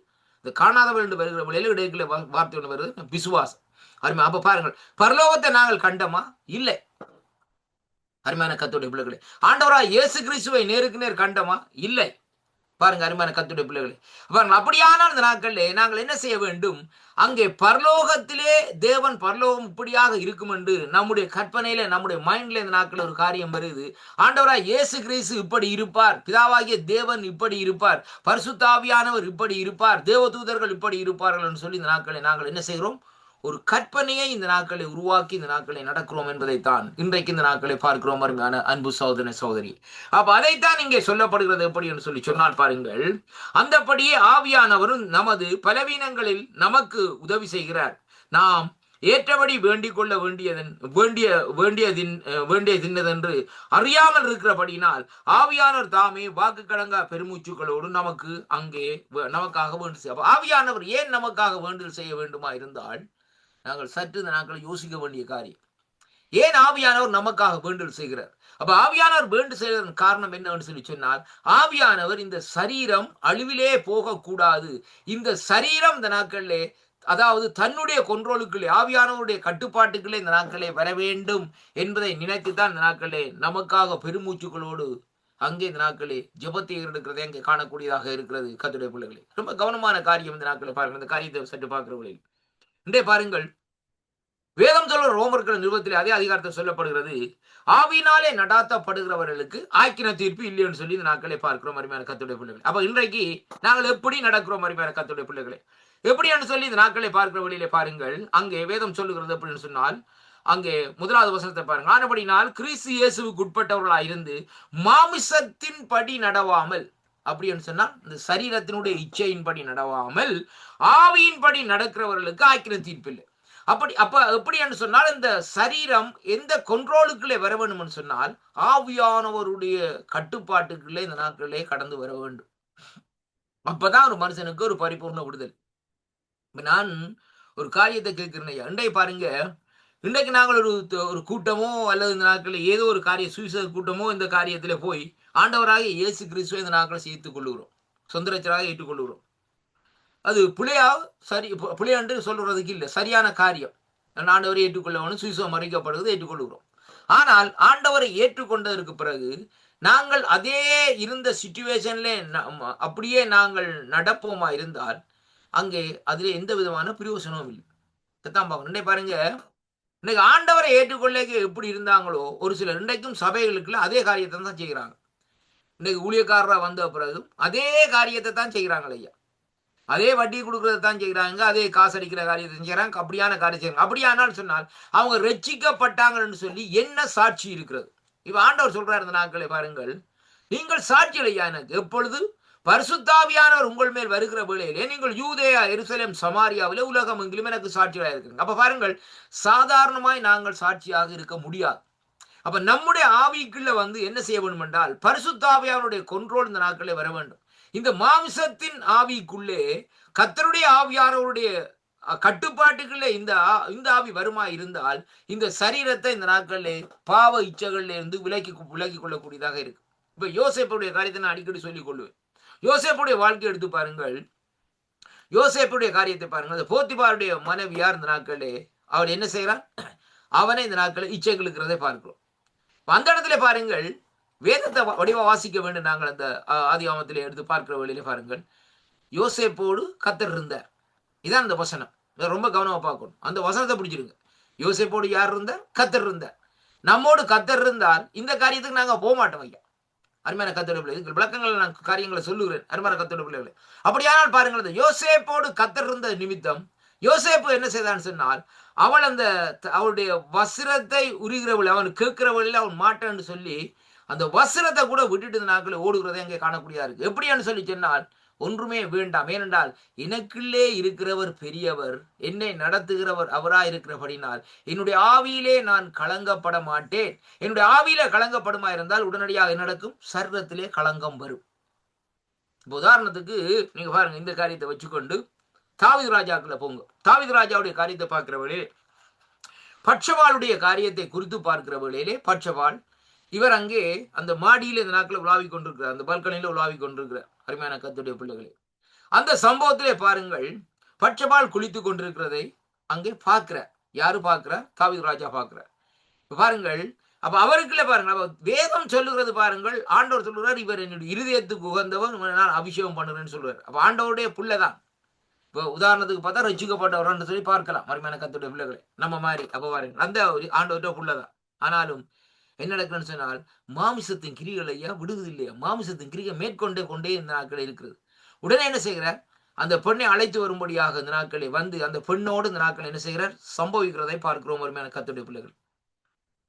இந்த காணாதவர்கள் என்று வருகிற வழியில இடையில வார்த்தை ஒன்று வருது, விசுவாசம். அருமை. அப்ப பாருங்கள், பரலோகத்தை நாங்கள் கண்டோமா? இல்லை. அருமையான கர்த்தருடைய பிள்ளைகளே, ஆண்டவராய் இயேசு கிறிஸ்துவை நேருக்கு நேர் கண்டோமா? இல்லை. பாருங்க அருமையான கர்த்தருடைய பிள்ளைகளே, பாருங்க, அப்படியான இந்த நாட்களிலே நாங்கள் என்ன செய்ய வேண்டும்? அங்கே பரலோகத்திலே தேவன் பரலோகம் இப்படியாக இருக்கும் என்று நம்முடைய கற்பனையில, நம்முடைய மைண்ட்ல இந்த நாட்கள் ஒரு காரியம் வருது. ஆண்டவராய் இயேசு கிறிஸ்து இப்படி இருப்பார், பிதாவாகிய தேவன் இப்படி இருப்பார், பரிசுத்த ஆவியானவர் இப்படி இருப்பார், தேவதூதர்கள் இப்படி இருப்பார்கள் என்று சொல்லி இந்த நாட்களை நாங்கள் என்ன செய்கிறோம்? ஒரு கற்பனையை இந்த நாட்களை உருவாக்கி இந்த நாட்களை நடக்கிறோம் என்பதைத்தான் இன்றைக்கு இந்த நாட்களை பார்க்கிறோம். அருமையான அன்பு சகோதர சகோதரி, அப்ப அதைத்தான் இங்கே சொல்லப்படுகிறது. எப்படி என்று சொல்லி சொன்னால் பாருங்கள், அந்தபடியே ஆவியானவரும் நமது பலவீனங்களில் நமக்கு உதவி செய்கிறார். நாம் ஏற்றபடி வேண்டிக் கொள்ள வேண்டியதென்று அறியாமல் இருக்கிறபடியினால் ஆவியானவர் தாமே வாக்கு கடங்கா பெருமூச்சுக்களோடு நமக்காக வேண்டு செய்ய. ஆவியானவர் ஏன் நமக்காக வேண்டுதல் செய்ய வேண்டுமா இருந்தால் நாங்கள் சற்று இந்த நாட்களை யோசிக்க வேண்டிய காரியம். ஏன் ஆவியானவர் நமக்காக வேண்டுதல் செய்கிறார்? அப்ப ஆவியானவர் வேண்டு செய்வதன் காரணம் என்னன்னு சொல்லி சொன்னால், ஆவியானவர் இந்த சரீரம் அழிவிலே போகக்கூடாது, இந்த சரீரம் இந்த நாட்களிலே, அதாவது தன்னுடைய கொண்ட்ரோலுக்குள்ளே, ஆவியானவருடைய கட்டுப்பாட்டுக்குள்ளே இந்த நாட்களே வர வேண்டும் என்பதை நினைத்துத்தான் இந்த நாட்களே நமக்காக பெருமூச்சுக்களோடு அங்கே இந்த நாட்களே ஜெபத்தை ஏறெடுக்கிறதை அங்கே காணக்கூடியதாக இருக்கிறது. கர்த்தருடைய பிள்ளைகளே, ரொம்ப கவனமான காரியம் இந்த நாட்களை பாருங்கள். இந்த காரியத்தை சற்று பார்க்கிறவர்களே, இன்றைய பாருங்கள், வேதம் சொல்ற ரோமர்கள் நிறுவத்திலே அதே அதிகாரத்தில் சொல்லப்படுகிறது, ஆவியினாலே நடாத்தப்படுகிறவர்களுக்கு ஆக்கின தீர்ப்பு இல்லைன்னு சொல்லி இந்த நாட்களை பார்க்கிறோம் அருமையான கர்த்தருடைய பிள்ளைகளே. அப்ப இன்றைக்கு நாங்கள் எப்படி நடக்கிறோம் அருமையான கர்த்தருடைய பிள்ளைகளே? எப்படி என்று சொல்லி இந்த நாட்களை பார்க்கிற வழியிலே பாருங்கள், அங்கே வேதம் சொல்லுகிறது அப்படின்னு சொன்னால், அங்கே முதலாவது வசனத்தை பாருங்கள், ஆனபடினால் கிறிஸ்து இயேசுவுக்கு உட்பட்டவர்களாய் இருந்து மாமிசத்தின் படி நடவாமல், அப்படின்னு சொன்னால் இந்த சரீரத்தினுடைய இச்சையின்படி நடவாமல் ஆவியின்படி நடக்கிறவர்களுக்கு ஆக்கின தீர்ப்பில்லை. எப்படி என்று சொன்னால், இந்த சரீரம் எந்த கொண்ட்ரோலுக்குள்ளே வர வேண்டும் சொன்னால் ஆவியானவருடைய கட்டுப்பாட்டுக்குள்ளே இந்த நாட்களிலே கடந்து வர வேண்டும். அப்பதான் ஒரு மனுஷனுக்கு ஒரு பரிபூர்ண விடுதல். நான் ஒரு காரியத்தை கேட்கிறேன் ஐயா, இன்றைய பாருங்க, இன்றைக்கு நாங்கள் ஒரு கூட்டமோ அல்லது இந்த நாட்களில் ஏதோ ஒரு காரிய சுவிசேஷ கூட்டமோ இந்த காரியத்திலே போய் ஆண்டவராக இயேசு கிறிஸ்துவை இந்த நாட்களை சேர்த்துக் கொள்ளுகிறோம், சொந்த ரட்சகராக ஏற்றுக்கொள்ளுகிறோம். அது பிள்ளையா சரி பிள்ளையாண்டு சொல்றதுக்கு இல்லை, சரியான காரியம். ஆண்டவரை ஏற்றுக்கொள்ளவனும் சுவிசேஷம் மறைக்கப்படுவது ஏற்றுக்கொள்கிறோம். ஆனால் ஆண்டவரை ஏற்றுக்கொண்டதற்கு பிறகு நாங்கள் அதே இருந்த சிச்சுவேஷன்ல அப்படியே நாங்கள் நடப்போமா இருந்தால் அங்கே அதுல எந்த விதமான பிரயோசனமும் இல்லை. இன்னைக்கு பாருங்க, இன்னைக்கு ஆண்டவரை ஏற்றுக்கொள்ள எப்படி இருந்தாங்களோ ஒரு சிலர் இன்றைக்கும் சபைகளுக்குள்ள அதே காரியத்தை தான் செய்கிறாங்க. இன்னைக்கு ஊழியக்காரராக வந்த பிறகு அதே காரியத்தை தான் செய்கிறாங்க ஐயா, அதே வட்டி கொடுக்கறதை தான் செய்கிறாங்க, அதே காசு அடிக்கிற காரியத்தை செய்கிறாங்க, அப்படியான காரியம் செய்யறாங்க. அப்படியானால் சொன்னால் அவங்க ரட்சிக்கப்பட்டாங்கன்னு சொல்லி என்ன சாட்சி இருக்கிறது? இப்ப ஆண்டவர் சொல்றாரு இந்த நாட்களை பாருங்கள், நீங்கள் சாட்சி இல்லையா எனக்கு, எப்பொழுது பரிசுத்தாவியானவர் உங்கள் மேல் வருகிற வேளையிலே நீங்கள் யூதேயா, எருசலேம், சமாரியாவிலே உலகம் எங்கிலும் எனக்கு சாட்சியாக இருக்கிறீங்க. அப்ப பாருங்கள், சாதாரணமாய் நாங்கள் சாட்சியாக இருக்க முடியாது. அப்ப நம்முடைய ஆவிக்குள்ள என்ன செய்ய வேண்டும் என்றால் பரிசுத்தாவியானுடைய கொண்ட்ரோல் இந்த நாட்களே வர வேண்டும். இந்த மாம்சத்தின் ஆவிக்குள்ளே கர்த்தருடைய ஆவியானவருடைய கட்டுப்பாட்டுக்குள்ளே இந்த ஆவி வருமா இருந்தால் இந்த சரீரத்தை இந்த நாட்களிலே பாவ இச்சைகள்ல இருந்து விலக்கி கொள்ளக்கூடியதாக இருக்கு. இப்ப யோசேப்புடைய காரியத்தை நான் அடிக்கடி சொல்லிக் கொள்வேன். யோசேப்புடைய வாழ்க்கை எடுத்து பாருங்கள், யோசேப்புடைய காரியத்தை பாருங்கள். அந்த போத்திபாருடைய மனைவியார் இந்த நாட்களே அவர் என்ன செய்யறான், அவனை இந்த நாட்களில் இச்சைகள் இருக்கிறதை பார்க்கிறோம். அந்த இடத்துல பாருங்கள், வேதத்தை வடிவ வாசிக்க வேண்டும். நாங்கள் அந்த ஆதியாகமத்திலே எடுத்து பார்க்கிற வழியிலே பாருங்கள், யோசேப்போடு கர்த்தர் இருந்தார். இதான் அந்த வசனம், ரொம்ப கவனமா பார்க்கணும். அந்த வசனத்தை பிடிச்சிருங்க. யோசேப்போடு யார் இருந்தார்? கர்த்தர் இருந்தார். நம்மோடு கர்த்தர் இருந்தால் இந்த காரியத்துக்கு நாங்க போக மாட்டோம் ஐயா. அருமையான கர்த்தருடைய பிள்ளைகள், விளக்கங்கள் நான் காரியங்களை சொல்லுகிறேன். அருமையான கர்த்தருடைய பிள்ளைகளை, அப்படியானால் பாருங்கள், யோசேப்போடு கர்த்தர் இருந்த நிமித்தம் யோசேப்பு என்ன செய்தான்னு சொன்னால், அவள் அவளுடைய வஸ்திரத்தை உரிகிறவள், அவன் கேட்கிறவள் அவன் மாட்டான்னு சொல்லி அந்த வஸ்திரத்தை கூட விட்டுட்டு நாட்களை ஓடுகிறதை அங்கே காணக்கூடியதா இருக்கு. எப்படியான்னு சொல்லி சொன்னால் ஒன்றுமே வேண்டாம், ஏனென்றால் எனக்குள்ளே இருக்கிறவர் பெரியவர், என்னை நடத்துகிறவர் அவராய் இருக்கிறபடினால் என்னுடைய ஆவியிலே நான் கலங்கப்பட மாட்டேன். என்னுடைய ஆவியில கலங்கப்படுமா இருந்தால் உடனடியாக என்ன நடக்கும்? சரீரத்திலே களங்கம் வரும். உதாரணத்துக்கு நீங்க பாருங்க, இந்த காரியத்தை வச்சுக்கொண்டு தாவீது ராஜாக்குள்ள போங்க. தாவீது ராஜாவுடைய காரியத்தை பார்க்கிற வேளையிலே பட்சபாலுடைய காரியத்தை குறித்து பார்க்கிற வேளையிலே பட்சபால் இவர் அங்கே அந்த மாடியில் இந்த நாட்களை உலாவி கொண்டிருக்கிறார், அந்த பால்கனியில உலாவி கொண்டிருக்கிறார். அருமையான கர்த்தருடைய பிள்ளைகளே, அந்த சம்பவத்திலே பாருங்கள், பட்சபால் குளித்து கொண்டிருக்கிறதை அங்கே பார்க்கிறார். யாரு பார்க்கிறார்? தாவீது ராஜா பார்க்கிறார். பாருங்கள், அப்ப அவருக்குள்ள பாருங்கள், அப்ப வேதம் சொல்லுகிறது பாருங்கள், ஆண்டவர் சொல்லுகிறார், இவர் என்னுடைய இருதயத்துக்கு உகந்தவன், நான் அபிஷேகம் பண்ணுறேன்னு சொல்லுவார். அப்ப ஆண்டவருடைய புள்ளதான். இப்போ உதாரணத்துக்கு பார்த்தா ரட்சிக்கப்பட்டவர்ன்னு சொல்லி பார்க்கலாம். அருமையான கர்த்தருடைய பிள்ளைகளே, நம்ம மாதிரி அப்ப பாருங்கள், அந்த ஆண்டவருடைய புள்ளதான். ஆனாலும் என்ன நடக்குன்னு சொன்னால் மாமிசத்தின் கிரிகள் ஐயா விடுவது இல்லையா, மாமிசத்தின் கிரிகை மேற்கொண்டே இந்த நாட்கள் இருக்கிறது. உடனே என்ன செய்கிறார்? அந்த பெண்ணை அழைத்து வரும்படியாக இந்த நாட்களை அந்த பெண்ணோடு இந்த நாட்கள் என்ன செய்கிறார்? சம்பவிக்கிறதை பார்க்கிறோம். அருமையான கர்த்தருடைய பிள்ளைகள்,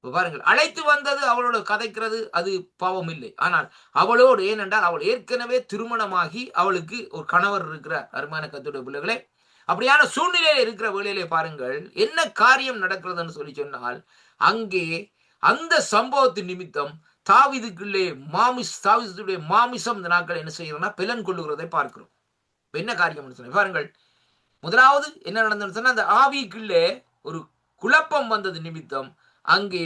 பாருங்கள், அழைத்து வந்தது அவளோட கதைக்கிறது அது பாவம் இல்லை. ஆனால் அவளோடு ஏனென்றால் அவள் ஏற்கனவே திருமணமாகி அவளுக்கு ஒரு கணவர் இருக்கிறார். அருமையான கர்த்தருடைய பிள்ளைகளே, அப்படியான சூழ்நிலையில இருக்கிற வேளையிலே பாருங்கள் என்ன காரியம் நடக்கிறதுன்னு சொல்லி சொன்னால், அங்கே அந்த சம்பவத்தின் நிமித்தம் தாவீதுக்குள்ளே தாவீதுடைய மாமிசம் இந்த நாட்கள் என்ன செய்யறதுன்னா பெலன் கொள்ளுகிறதை பார்க்கிறோம். என்ன காரியம் சொன்ன பாருங்கள், முதலாவது என்ன நடந்ததுன்னு சொன்னா, அந்த ஆவிக்குள்ளே ஒரு குழப்பம் வந்தது நிமித்தம் அங்கே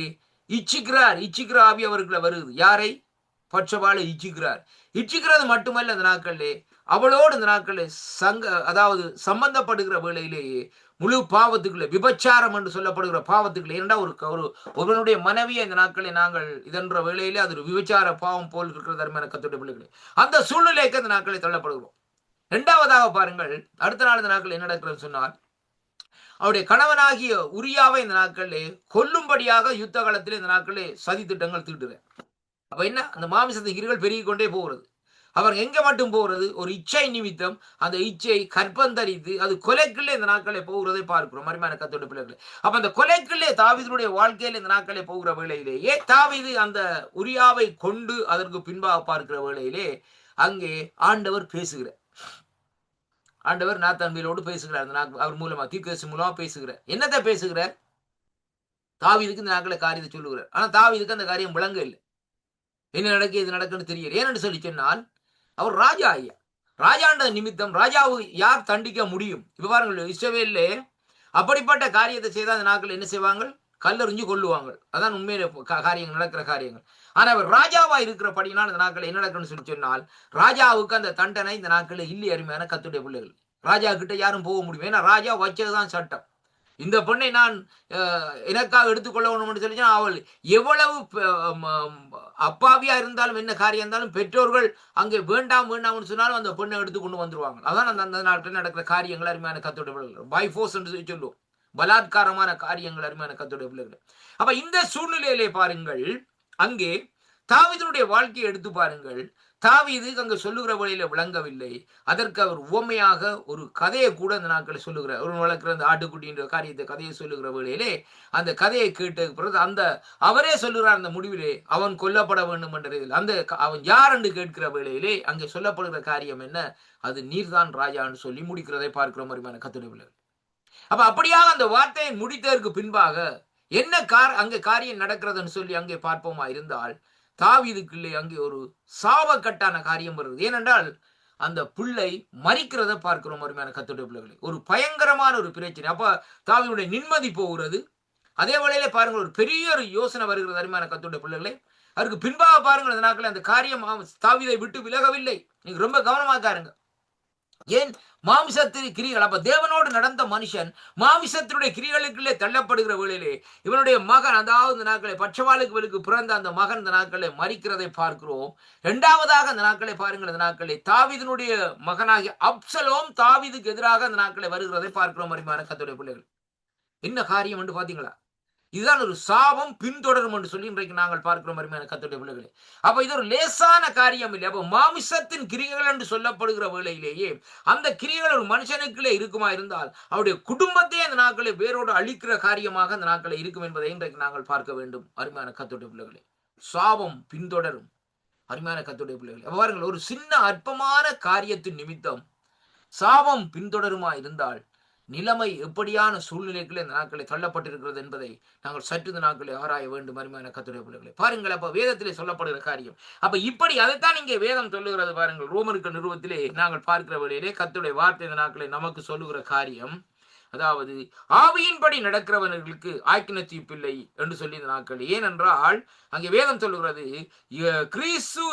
இச்சிக்கிற ஆவி அவருக்குள்ள வருது. யாரை? பட்சபாலை இச்சிக்கிறார். இச்சிக்கிறது மட்டுமல்ல, அந்த நாட்களிலே அவளோடு இந்த நாட்களில் அதாவது சம்பந்தப்படுகிற வேளையிலேயே முழு பாவத்துக்குள்ளே விபச்சாரம் என்று சொல்லப்படுகிற பாவத்துக்குள்ளே ஏனென்றா ஒருவனுடைய மனைவியை இந்த நாட்களில் நாங்கள் இதென்ற வேளையிலே அது ஒரு விபச்சார பாவம் போல் இருக்கிற அருமையான கர்த்தருடைய பிள்ளைகளே, அந்த சூழ்நிலைக்கு இந்த நாட்களை தள்ளப்படுகிறோம். இரண்டாவதாக பாருங்கள், அடுத்த நாள் இந்த நாட்கள் என்ன நடக்கிறது சொன்னால், அவருடைய கணவனாகிய உரியாவை இந்த நாட்களிலே கொல்லும்படியாக யுத்த காலத்திலே இந்த நாட்களே சதி திட்டங்கள் தீட்டுற. அப்ப என்ன, அந்த மாமிசத்தின் கிரிகள் பெருகிக் கொண்டே போகிறது. அவர் எங்க மட்டும் போகிறது, ஒரு இச்சை நிமித்தம் அந்த இச்சை கற்பந்தரித்து அது கொலைக்குள்ளே இந்த நாட்களை போகிறதை பார்க்கிறோம் அருமையான கர்த்தருடைய பிள்ளைகளே. அப்ப அந்த கொலைக்குள்ளே தாவீதுடைய வாழ்க்கையில் இந்த நாட்களை போகிற வேளையிலேயே தாவீது அந்த உரியாவை கொண்டு அதற்கு பின்பாக பார்க்கிற வேளையிலே அங்கே ஆண்டவர் பேசுகிறார். ஆண்டவர் நாத்தான்வேலோடு பேசுகிறார். அவர் மூலமா தீர்க்கதரிசி மூலமா பேசுகிறார். என்னத்தை பேசுகிறார்? தாவீதுக்கு இந்த நாட்களை காரியத்தை சொல்லுகிறார். ஆனா தாவீதுக்கு அந்த காரியம் விளங்க இல்லை. என்ன நடக்கு இது நடக்குன்னு தெரியல. ஏன்னு சொல்லி சொன்னால், அவர் ராஜா ஐயா. ராஜாண்ட நிமித்தம் ராஜாவை யார் தண்டிக்க முடியும்? இப்ப பாருங்கள், இஸ்ரவேல்லே அப்படிப்பட்ட காரியத்தை செய்தால் அந்த நாட்கள் என்ன செய்வாங்க? கல்லறிஞ்சு கொள்ளுவாங்க. அதான் உண்மையில காரியங்கள் நடக்கிற காரியங்கள். ஆனா அவர் ராஜாவா இருக்கிறபடினால் இந்த நாட்கள் என்ன நடக்குன்னு சொல்லி சொன்னால், ராஜாவுக்கு அந்த தண்டனை இந்த நாட்கள் இல்லை அருமையான கர்த்தருடைய பிள்ளைகள். ராஜா கிட்ட யாரும் போக முடியும். ஏன்னா ராஜா வச்சதுதான் சட்டம். இந்த பெண்ணை நான் எனக்காக எடுத்துக்கொள்ளணும்னு சொல்லி அவள் எவ்வளவு அப்பாவியா இருந்தாலும் என்ன காரியம் இருந்தாலும் பெற்றோர்கள் அங்கே வேண்டாம் வேண்டாம்னு சொன்னாலும் அந்த பெண்ணை எடுத்து கொண்டு வந்துருவாங்க. அதான் அந்த நாட்களில் நடக்கிற காரியங்கள் அருமையான கர்த்தருடைய பிள்ளைகள். பை ஃபோர்ஸ் என்று சொல்லுவோம், பலாத்காரமான காரியங்கள் அருமையான கர்த்தருடைய பிள்ளைகள். அப்ப இந்த சூழ்நிலையிலே பாருங்கள், அங்கே தாவீதுடைய வாழ்க்கையை எடுத்து பாருங்கள். தாவீது அங்க சொல்லுகிற வழியில விளங்கவில்லை. அதற்கு அவர் உவமையாக ஒரு கதையை கூட அந்த நாட்களை சொல்லுகிறார். ஒரு வளர்க்கிற அந்த ஆட்டுக்குட்டின்ற காரியத்தை கதையை சொல்லுகிற வேளையிலே அந்த கதையை கேட்ட பிறகு அவரே சொல்லுகிறார் அந்த முடிவிலே அவன் கொல்லப்பட வேண்டும் என்ற அவன் யார் என்று கேட்கிற வேளையிலே அங்கே சொல்லப்படுகிற காரியம் என்ன? அது நீர்தான் ராஜான்னு சொல்லி முடிக்கிறதை பார்க்கிற மாதிரியான கத்துடைய. அப்ப அப்படியாக அந்த வார்த்தையை முடித்ததற்கு பின்பாக என்ன அங்கே காரியம் நடக்கிறதுன்னு சொல்லி அங்கே பார்ப்போமா இருந்தால், தாவீதுக்குள்ளே அங்கே ஒரு சாபக்கட்டான காரியம் வருது. ஏனென்றால் அந்த பிள்ளை மறிக்கிறத பார்க்கிறோம் அருமையான கர்த்தருடைய பிள்ளைகளை. ஒரு பயங்கரமான ஒரு பிரச்சனை. அப்ப தாவீதுடைய நிம்மதி போகிறது. அதே வேளையிலே பாருங்கள், ஒரு பெரிய ஒரு யோசனை வருகிறது அருமையான கர்த்தருடைய பிள்ளைகளை. அதற்கு பின்பாக பாருங்கள், அந்த நாட்கள் அந்த காரியம் தாவீதை விட்டு விலகவில்லை. நீங்க ரொம்ப கவனமாக இருங்க. ஏன்? மாமிசத்தின் கிரிகள். அப்ப தேவனோடு நடந்த மனுஷன் மாமிசத்தினுடைய கிரிகளுக்குள்ளே தள்ளப்படுகிற வேளையிலே இவனுடைய மகன், அதாவது நாட்களை பட்சவாளுக்கு பிறந்த அந்த மகன் இந்த நாட்களை மறிக்கிறதை பார்க்கிறோம். இரண்டாவதாக அந்த நாட்களை பாருங்கள், அந்த நாட்களை தாவீதினுடைய மகனாகிய அப்சலோம் தாவீதுக்கு எதிராக அந்த நாட்களை வருகிறதை பார்க்கிறோம் அருமையான கர்த்தருடைய பிள்ளைகள். என்ன காரியம் என்று பாத்தீங்களா? இதுதான் ஒரு சாபம் பின்தொடரும் என்று சொல்லி இன்றைக்கு நாங்கள் பார்க்கிறோம் அருமையான கர்த்தருடைய பிள்ளைகளே. அப்ப இது ஒரு லேசான காரியம் இல்லை. அப்ப மாமிசத்தின் கிரிகள் என்று சொல்லப்படுகிற வேளையிலேயே அந்த கிரிகள் ஒரு மனுஷனுக்குள்ளே இருக்குமா இருந்தால் அவருடைய குடும்பத்தையே அந்த நாட்களை வேரோடு அழிக்கிற காரியமாக அந்த நாட்களை இருக்கும் என்பதை இன்றைக்கு நாங்கள் பார்க்க வேண்டும் அருமையான கர்த்தருடைய பிள்ளைகளே. சாபம் பின்தொடரும் அருமையான கர்த்தருடைய பிள்ளைகளே. அப்ப பாருங்கள், ஒரு சின்ன அற்பமான காரியத்தின் நிமித்தம் சாபம் பின்தொடருமா இருந்தால் நிலைமை எப்படியான சூழ்நிலைகளை இந்த நாட்களை தள்ளப்பட்டிருக்கிறது என்பதை நாங்கள் சற்று இந்த நாட்களை ஆராய வேண்டும் அருமையான கர்த்தருடைய பிள்ளைகளை. பாருங்கள், அப்ப வேதத்திலே சொல்லப்படுகிற காரியம் அப்ப இப்படி அதைத்தான் இங்கே வேதம் சொல்லுகிறது. பாருங்கள், ரோமருக்கு நிறுவத்திலே நாங்கள் பார்க்கிற வழியிலே கர்த்தருடைய வார்த்தை இந்த நாட்களை நமக்கு சொல்லுகிற காரியம், அதாவது ஆவியின்படி நடக்கிறவர்களுக்கு ஆக்கின தீர்ப்பில்லை என்று சொல்லி இந்த நாட்கள். ஏனென்றால் அங்கே வேதம் சொல்லுகிறது, கிறிஸ்து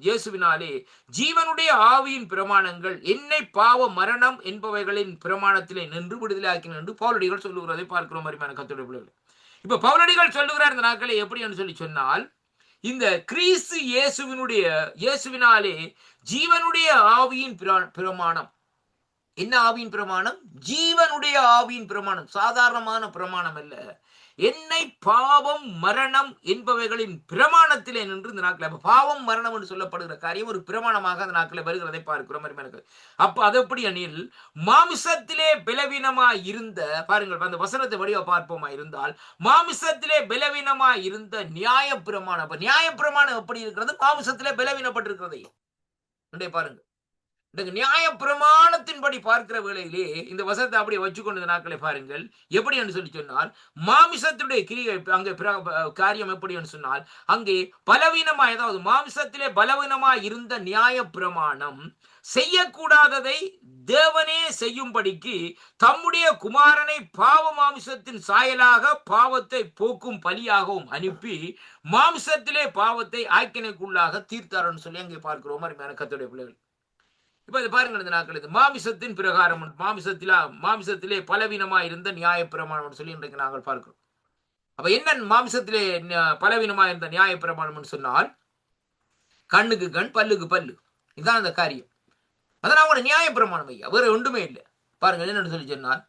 இயேசுவினாலே ஜீவனுடைய ஆவியின் பிரமாணங்கள் என்னை பாவ மரணம் என்பவைகளின் பிரமாணத்திலே நின்று விடுதலை ஆக்கின என்று பவுலடிகள் சொல்லுகிறதை பார்க்கிறோம் அருமையான கர்த்தருடைய பிள்ளைகளே. இப்ப பவுலடிகள் சொல்லுகிறார் இந்த நாட்களை எப்படி என்று சொல்லி சொன்னால், இந்த கிறிஸ்து இயேசுவினாலே ஜீவனுடைய ஆவியின் பிரமாணம். என்ன ஆவியின் பிரமாணம்? ஜீவனுடைய ஆவியின் பிரமாணம். சாதாரணமான பிரமாணம் அல்ல. என்னை பாவம் மரணம் என்பவைகளின் பிரமாணத்திலே நின்று இந்த நாட்கள் பாவம் மரணம் என்று சொல்லப்படுகிற காரியம் ஒரு பிரமாணமாக அந்த நாட்களை வருகிறதை பார்க்கிறோம். அப்ப அது எப்படி அணியில் மாமிசத்திலே பலவீனமாய் இருந்த, பாருங்கள் அந்த வசனத்தை வடிவ பார்ப்போமா இருந்தால், மாமிசத்திலே பலவீனமாய் இருந்த நியாய பிரமாணம். அப்ப நியாய பிரமாணம் எப்படி இருக்கிறது? மாமிசத்திலே பலவீனப்பட்டிருக்கிறதை பாருங்க. நியாய பிரமாணத்தின்படி பார்க்கிற வேளையிலே இந்த வசனத்தை அப்படியே வச்சுக்கொண்ட நாட்களை பாருங்கள் எப்படி என்று சொல்லி சொன்னால், மாமிசத்துடைய கிரியை அங்கே காரியம் எப்படி என்று சொன்னால், அங்கே பலவீனமாய், அதாவது மாமிசத்திலே பலவீனமாய் இருந்த நியாய பிரமாணம் செய்யக்கூடாததை தேவனே செய்யும்படிக்கு தம்முடைய குமாரனை பாவ மாமிசத்தின் சாயலாக பாவத்தை போக்கும் பலியாகவும் அனுப்பி மாமிசத்திலே பாவத்தை ஆக்கினைக்குள்ளாக தீர்த்தார்னு சொல்லி அங்கே பார்க்கிறோம் அருமையான கர்த்தருடைய பிள்ளைகள். இப்ப இது பாருங்கள், இந்த நாட்கள் இது மாமிசத்தின் பிரகாரம், மாமிசத்திலே பலவீனமா இருந்த நியாயப்பிரமாணம் சொல்லி இன்றைக்கு நாங்கள் பார்க்கிறோம். அப்ப என்ன மாமிசத்திலே பலவீனமா இருந்த நியாயப்பிரமாணம் சொன்னால், கண்ணுக்கு கண், பல்லுக்கு பல்லு, இதுதான் அந்த காரியம். அதான் ஒரு நியாயப்பிரமாணம் ஐயா, வேற ஒன்றுமே இல்லை. பாருங்கள் என்னன்னு சொல்லி சொன்னால்,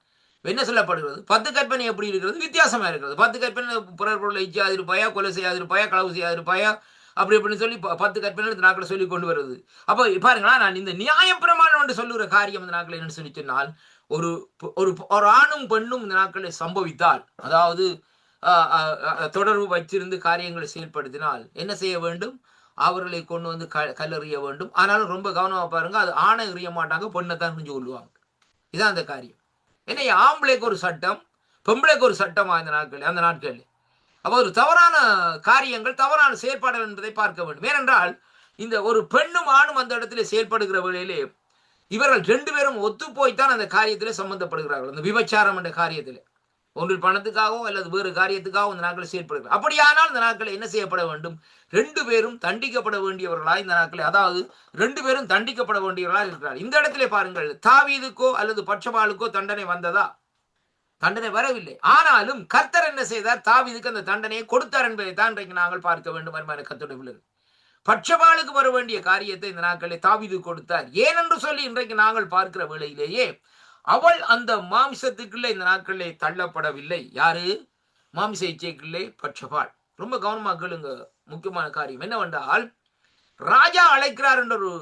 என்ன சொல்லப்படுகிறது? 10 கற்பனை எப்படி இருக்கிறது? வித்தியாசமா இருக்கிறது. 10 கற்பனை பிறர் பொருளை இச்சாதிருப்பாயா, கொலை செய்யாதிருப்பாயா, களவு செய்யாதிருப்பாயா, அப்படி இப்படின்னு சொல்லி 10 கற்பனை இந்த நாட்களை சொல்லி கொண்டு வருது. அப்போ பாருங்களா, நான் இந்த நியாயப்பிரமாணம் என்று சொல்லுகிற காரியம் இந்த நாட்களை என்னன்னு சொல்லி சொன்னால், ஒரு ஒரு ஆணும் பெண்ணும் இந்த நாட்களை சம்பவித்தால், அதாவது தொடர்பு வச்சிருந்து காரியங்களை செயல்படுத்தினால் என்ன செய்ய வேண்டும்? அவர்களை கொண்டு வந்து கல்லறிய வேண்டும். ஆனாலும் ரொம்ப கவனமா பாருங்க, அது ஆணை எறிய மாட்டாங்க, பெண்ணை தான் செஞ்சு கொள்வாங்க. இதான் அந்த காரியம். ஏன்னா ஆம்பளைக்கு ஒரு சட்டம், பெம்பளைக்கு ஒரு சட்டமா இந்த நாட்கள், அந்த நாட்கள். அப்போ ஒரு தவறான காரியங்கள், தவறான செயல்பாடுகள் என்பதை பார்க்க வேண்டும். ஏனென்றால் இந்த ஒரு பெண்ணும் ஆணும் அந்த இடத்துல செயல்படுகிற வேளையிலே இவர்கள் 2 பேரும் ஒத்து போய்த்தான் அந்த காரியத்திலே சம்பந்தப்படுகிறார்கள். அந்த விபச்சாரம் என்ற காரியத்திலே ஒன்றில் பணத்துக்காகவோ அல்லது வேறு காரியத்துக்காகவும் இந்த நாட்களை செயல்படுகிறார். அப்படியானால் இந்த நாட்களை என்ன செய்யப்பட வேண்டும்? 2 பேரும் தண்டிக்கப்பட வேண்டியவர்களாய் இந்த நாட்களை, அதாவது 2 பேரும் தண்டிக்கப்பட வேண்டியவர்களாக இருக்கிறார். இந்த இடத்திலே பாருங்கள், தாவீதுக்கோ அல்லது பட்சபாலுக்கோ தண்டனை வந்ததா? தண்டனை வரவில்லை. ஆனாலும் கர்த்தர் என்ன செய்தார்? தாவீதுக்கு அந்த தண்டனையை கொடுத்தார் என்பதை தான் இன்றைக்கு நாங்கள் பார்க்க வேண்டும். கர்த்தருடைய பிள்ளைகள், பட்சபாலுக்கு வர வேண்டிய காரியத்தை இந்த நாட்களை தாவீது கொடுத்தார். ஏனென்று சொல்லி இன்றைக்கு நாங்கள் பார்க்கிற வேளையிலேயே அவள் அந்த மாமிசத்துக்குள்ளே இந்த நாட்களிலே தள்ளப்படவில்லை. யாரு? மாமிச இச்சைக்குள்ளே பட்சபால். ரொம்ப கவனமாக கேளுங்க, முக்கியமான காரியம் என்னவென்றால், ராஜா அழைக்கிறார் என்ற ஒரு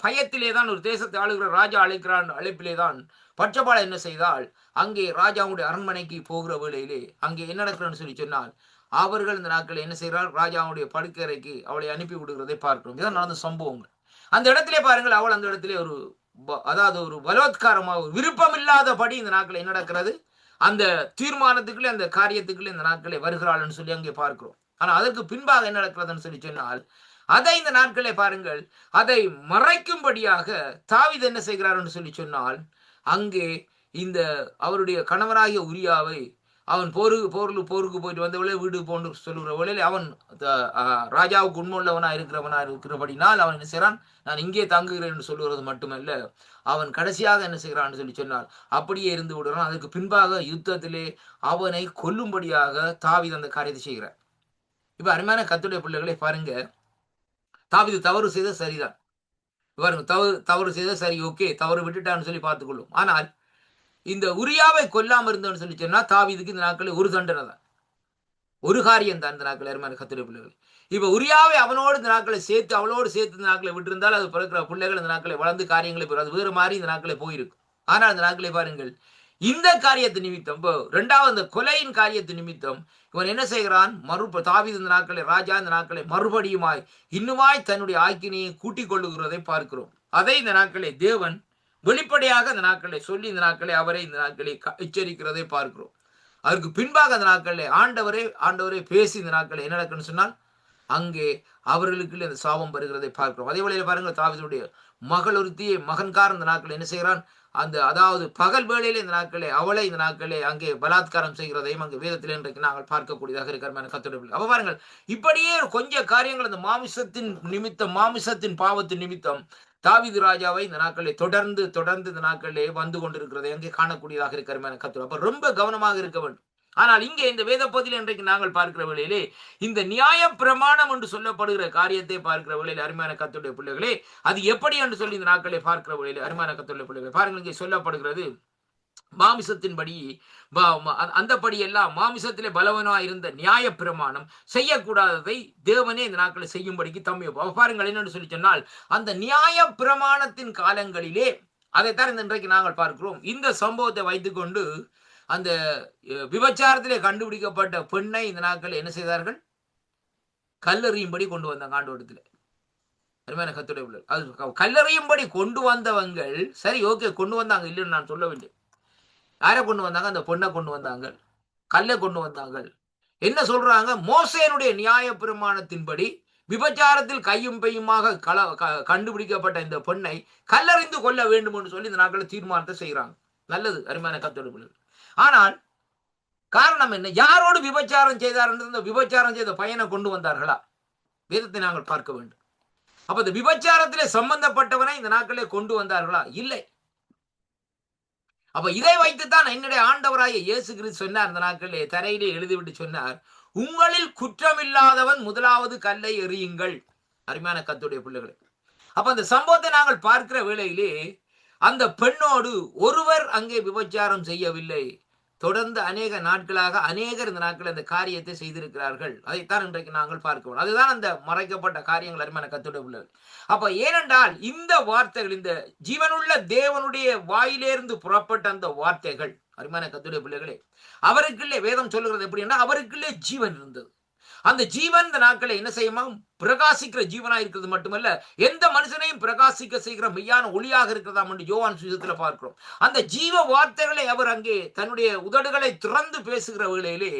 பயத்திலே தான், ஒரு தேசத்தை ஆளுகிற ராஜா அழைக்கிறார் அழைப்பிலே தான் பட்சபால் என்ன செய்தால், அங்கே ராஜாவுடைய அரண்மனைக்கு போகிற வேளையிலே அங்கே என்ன நடக்கிறன்னு சொல்லி சொன்னால், அவர்கள் இந்த நாட்களில் என்ன செய்கிறார்? ராஜாவுடைய படுக்கறைக்கு அவளை அனுப்பி விடுகிறதை பார்க்கிறோம். இதான் நடந்த சம்பவங்கள். அந்த இடத்திலே பாருங்கள், அவள் அந்த இடத்திலே அதாவது ஒரு பலாத்காரமாக, விருப்பம் இல்லாதபடி இந்த நாட்களை என்ன நடக்கிறது? அந்த தீர்மானத்துக்குள்ளே, அந்த காரியத்துக்குள்ளே இந்த நாட்களை வருகிறாள்னு சொல்லி அங்கே பார்க்கிறோம். ஆனா அதற்கு பின்பாக என்ன நடக்கிறதுன்னு சொல்லி சொன்னால், அதை இந்த நாட்களே பாருங்கள், அதை மறைக்கும்படியாக தாவீது என்ன செய்கிறார்னு சொல்லி சொன்னால், அங்கே இந்த அவருடைய கணவராகிய உரியாவை அவன் போருக்கு போயிட்டு வந்த வேலை வீடு போன்று சொல்லுகிற வேளையில் அவன் ராஜாவுக்கு உண்மையுள்ளவனா இருக்கிறபடினால் அவன் என்ன செய்கிறான்? நான் இங்கே தங்குகிறேன் என்று சொல்லுகிறது மட்டுமல்ல, அவன் கடைசியாக என்ன செய்கிறான்னு சொல்லி சொன்னால் அப்படியே இருந்து விடுறான். அதற்கு பின்பாக யுத்தத்திலே அவனை கொல்லும்படியாக தாவீது அந்த காரியத்தை செய்கிறார். இப்ப அருமையான கர்த்தருடைய பிள்ளைகளை பாருங்க, தாவீது தவறு செய்த சரிதான். பாருங்க, தவறு செய்த சரி, ஓகே, தவறு விட்டுட்டான்னு சொல்லி பார்த்துக்கொள்ளும். ஆனால் இந்த உரியாவை கொல்லாம இருந்தோன்னு சொல்லி சொன்னா தாவீதுக்கு இந்த நாட்களில் ஒரு தண்டனை தான், ஒரு காரியம் தான் இந்த நாட்கள். அருமையான கர்த்தருடைய பிள்ளைகள், இப்ப உரியாவை அவனோடு இந்த நாட்களை சேர்த்து, அவளோடு சேர்த்து இந்த நாட்களை விட்டு இருந்தால் அது பிறக்கிற பிள்ளைகள் இந்த நாட்களை வளர்ந்து காரியங்களை அது வேறு மாதிரி இந்த நாட்களை போயிருக்கும். ஆனால் இந்த நாட்களை பாருங்கள், இந்த காரியத்து நிமித்தம், 2வது அந்த கொலையின் காரியத்து நிமித்தம் இவன் என்ன செய்கிறான்? தாவீது இந்த நாட்களை, ராஜா இந்த நாட்களை மறுபடியுமாய் இன்னுமாய் தன்னுடைய ஆக்கினையை கூட்டிக் கொள்ளுகிறதை பார்க்கிறோம். அதை இந்த நாட்களை தேவன் வெளிப்படையாக இந்த நாட்களை சொல்லி இந்த நாட்களை அவரை இந்த நாட்களை எச்சரிக்கிறதை பார்க்கிறோம். அதற்கு பின்பாக அந்த நாட்களில் ஆண்டவரே பேசி இந்த நாட்களை என்ன நடக்குன்னு சொன்னால், அங்கே அவர்களுக்கு அந்த சாபம் வருகிறதை பார்க்கிறோம். அதே வேளையில் பாருங்கள், தாவீதுடைய மகள் ஒருத்தியை மகன்காரன் இந்த நாட்களை என்ன செய்கிறான்? அதாவது பகல் வேளையிலே இந்த நாட்களே அவளை இந்த நாட்களே அங்கே பலாத்காரம் செய்கிறதையும் அங்கே வேதத்தில் இன்றைக்கு நாங்கள் பார்க்கக்கூடியதாக இருக்கிற கர்த்தருடைய. அப்ப பாருங்கள், இப்படியே கொஞ்சம் காரியங்கள் அந்த மாமிசத்தின் பாவத்தின் நிமித்தம் தாவீது ராஜாவை இந்த நாட்களை தொடர்ந்து இந்த நாட்களிலே வந்து கொண்டிருக்கிறதை அங்கே காணக்கூடியதாக இருக்கிற கர்த்தர். அப்ப ரொம்ப கவனமாக இருக்க வேண்டும். ஆனால் இங்கே இந்த வேத பகுதியில் இன்றைக்கு நாங்கள் பார்க்கிற வேளையிலே இந்த நியாய பிரமாணம் என்று சொல்லப்படுகிற காரியத்தை பார்க்கிற வேளையில் அருமையான கர்த்தருடைய பிள்ளைகளே, அது எப்படி என்று சொல்லி இந்த நாட்களை பார்க்கிற வேளையில் அருமையான கர்த்தருடைய பிள்ளைகளே பாருங்கள், இங்கே சொல்லப்படுகிறது, மாமிசத்தின்படி அந்தபடி எல்லாம் மாமிசத்திலே பலவனா இருந்த நியாய பிரமாணம் செய்யக்கூடாததை தேவனே இந்த நாட்களை செய்யும்படிக்கு தம்மை பாருங்கள். என்னன்னு சொல்லி சொன்னால், அந்த நியாய பிரமாணத்தின் காலங்களிலே அதைத்தான் இன்றைக்கு நாங்கள் பார்க்கிறோம். இந்த சம்பவத்தை வைத்துக்கொண்டு அந்த விபச்சாரத்திலே கண்டுபிடிக்கப்பட்ட பெண்ணை இந்த நாட்கள் என்ன செய்தார்கள்? கல்லறியும்படி கொண்டு வந்தாங்க ஆண்டவரிடத்துல. அருமையான கர்த்தருடைய பிள்ளைகள், அது கல்லறியும்படி கொண்டு வந்தவங்கள் சரி, ஓகே, கொண்டு வந்தாங்க, இல்லைன்னு நான் சொல்லவில்லை. யாரை கொண்டு வந்தாங்க? அந்த பொண்ணை கொண்டு வந்தாங்க, கல்லை கொண்டு வந்தாங்க. என்ன சொல்றாங்க? மோசேனுடைய நியாய பிரமாணத்தின்படி விபச்சாரத்தில் கையும் பையுமாக கண்டுபிடிக்கப்பட்ட இந்த பெண்ணை கல்லறிந்து கொள்ள வேண்டும் என்று சொல்லி இந்த நாட்களை தீர்மானத்தை செய்யறாங்க. நல்லது, அருமையான கர்த்தருடைய பிள்ளைகள். ஆனால் காரணம் என்ன? யாரோடு விபச்சாரம் செய்தார் என்று இந்த விபச்சாரம் செய்த பையனை கொண்டு வந்தார்களா? வேதத்தை நாங்கள் பார்க்க வேண்டும். அப்ப இந்த விபச்சாரத்திலே சம்பந்தப்பட்டவனை இந்த நாட்களே கொண்டு வந்தார்களா? இல்லை. அப்ப இதை வைத்துத்தான் என்னுடைய ஆண்டவராகிய இயேசு கிறிஸ்து சொன்னார், இந்த நாட்களிலே தரையிலே எழுதிவிட்டு சொன்னார், உங்களில் குற்றமில்லாதவன் முதலாவது கல்லை எறியுங்கள். அருமையான கர்த்தருடைய பிள்ளைகளே, அப்ப அந்த சம்பவத்தை நாங்கள் பார்க்கிற வேளையிலே அந்த பெண்ணோடு ஒருவர் அங்கே விபச்சாரம் செய்யவில்லை. தொடர்ந்து அநேக நாட்களாக அநேகர் இந்த நாட்கள் அந்த காரியத்தை செய்திருக்கிறார்கள். அதைத்தான் இன்றைக்கு நாங்கள் பார்க்கிறோம். அதுதான் அந்த மறைக்கப்பட்ட காரியங்கள். அருமையான கர்த்தருடைய பிள்ளைகள், அப்ப ஏனென்றால் இந்த வார்த்தைகள், இந்த ஜீவனுள்ள தேவனுடைய வாயிலிருந்து புறப்பட்ட அந்த வார்த்தைகள், அருமையான கர்த்தருடைய பிள்ளைகளே, அவருக்குள்ளே வேதம் சொல்லுகிறது எப்படின்னா, அவருக்குள்ளே ஜீவன் இருந்தது. அந்த ஜீவன் இந்த நாட்களை என்ன செய்யுமா? பிரகாசிக்கிற ஜீவனா இருக்கிறது மட்டுமல்ல, எந்த மனுஷனையும் பிரகாசிக்க செய்கிற மெய்யான ஒளியாக இருக்கிறதா என்று யோவான் சுவிசேஷத்துல பார்க்கிறோம். அந்த ஜீவ வார்த்தைகளை அவர் அங்கே தன்னுடைய உதடுகளை திறந்து பேசுகிற வேளையிலே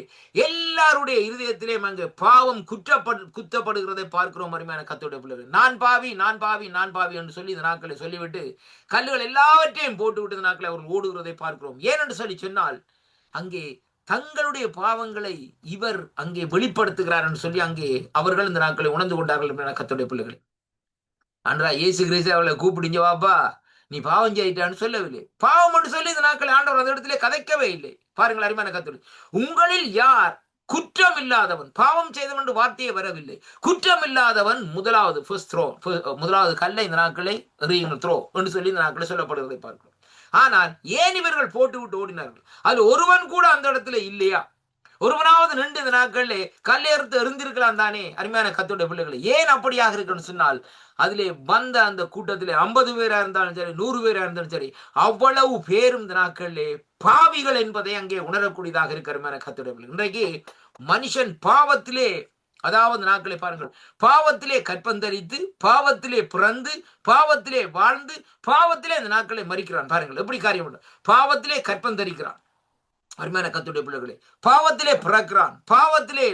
எல்லாருடைய இருதயத்திலேயும் அங்கே பாவம் குத்தப்படுகிறதை பார்க்கிறோம். அருமையான கர்த்தருடைய பிள்ளைகள், நான் பாவி, நான் பாவி, நான் பாவி என்று சொல்லி இந்த நாட்களை சொல்லிவிட்டு கல்லுகள் எல்லாவற்றையும் போட்டுவிட்டு இந்த நாட்களை அவர் ஓடுகிறதை பார்க்கிறோம். ஏனென்று சொல்லி சொன்னால், அங்கே தங்களுடைய பாவங்களை இவர் அங்கே வெளிப்படுத்துகிறார் என்று சொல்லி அங்கே அவர்கள் இந்த நாட்களை உணர்ந்து கொண்டார்கள். கர்த்தருடைய பிள்ளைகள், அன்றா இயேசு கிறிஸ்து அவளை கூப்பிடுங்க, வாப்பா நீ பாவம் செய்யிட்டான்னு சொல்லவில்லை. பாவம் என்று சொல்லி இந்த நாட்களை ஆண்டவர் அந்த இடத்திலே கதைக்கவே இல்லை. பாருங்கள் அருமையான கர்த்தருடைய, உங்களில் யார் குற்றம் இல்லாதவன், பாவம் செய்தவன் என்று வார்த்தையே வரவில்லை, குற்றம் இல்லாதவன் முதலாவது கல்லை இந்த நாட்களை எறியுங்கள், த்ரோ என்று சொல்லி இந்த நாட்களை சொல்லப்படுவதை பார்க்கிறோம். ஆனால் ஏன் இவர்கள் போட்டு விட்டு ஓடினார்கள்? அது ஒருவன் கூட அந்த இடத்துல இல்லையா? ஒருவனாவது நின்று இந்த நாட்களிலே கல்லேறுத்து எறிந்திருக்கலாம் தானே? அருமையான கர்த்தருடைய பிள்ளைகளை, ஏன் அப்படியாக இருக்குன்னு சொன்னால், அதிலே வந்த அந்த கூட்டத்திலே 50 பேரா இருந்தாலும் சரி, 100 பேரா இருந்தாலும் சரி, அவ்வளவு பேரும் இந்த நாட்களிலே பாவிகள் என்பதை அங்கே உணரக்கூடியதாக இருக்கு. அருமையான கர்த்தருடைய பிள்ளைகள், இன்றைக்கு மனுஷன் பாவத்திலே, அதாவது நாட்களை பாருங்கள், பாவத்திலே கற்பந்தரித்து, பாவத்திலே பிறந்து, பாவத்திலே வாழ்ந்து, பாவத்திலே இந்த நாட்களை மறிக்கிறான். பாருங்கள் எப்படி காரியம், பாவத்திலே கற்பந்தரிக்கிறான். அருமையான கர்த்தருடைய பிள்ளைகளே, பாவத்திலே பிறக்கிறான், பாவத்திலே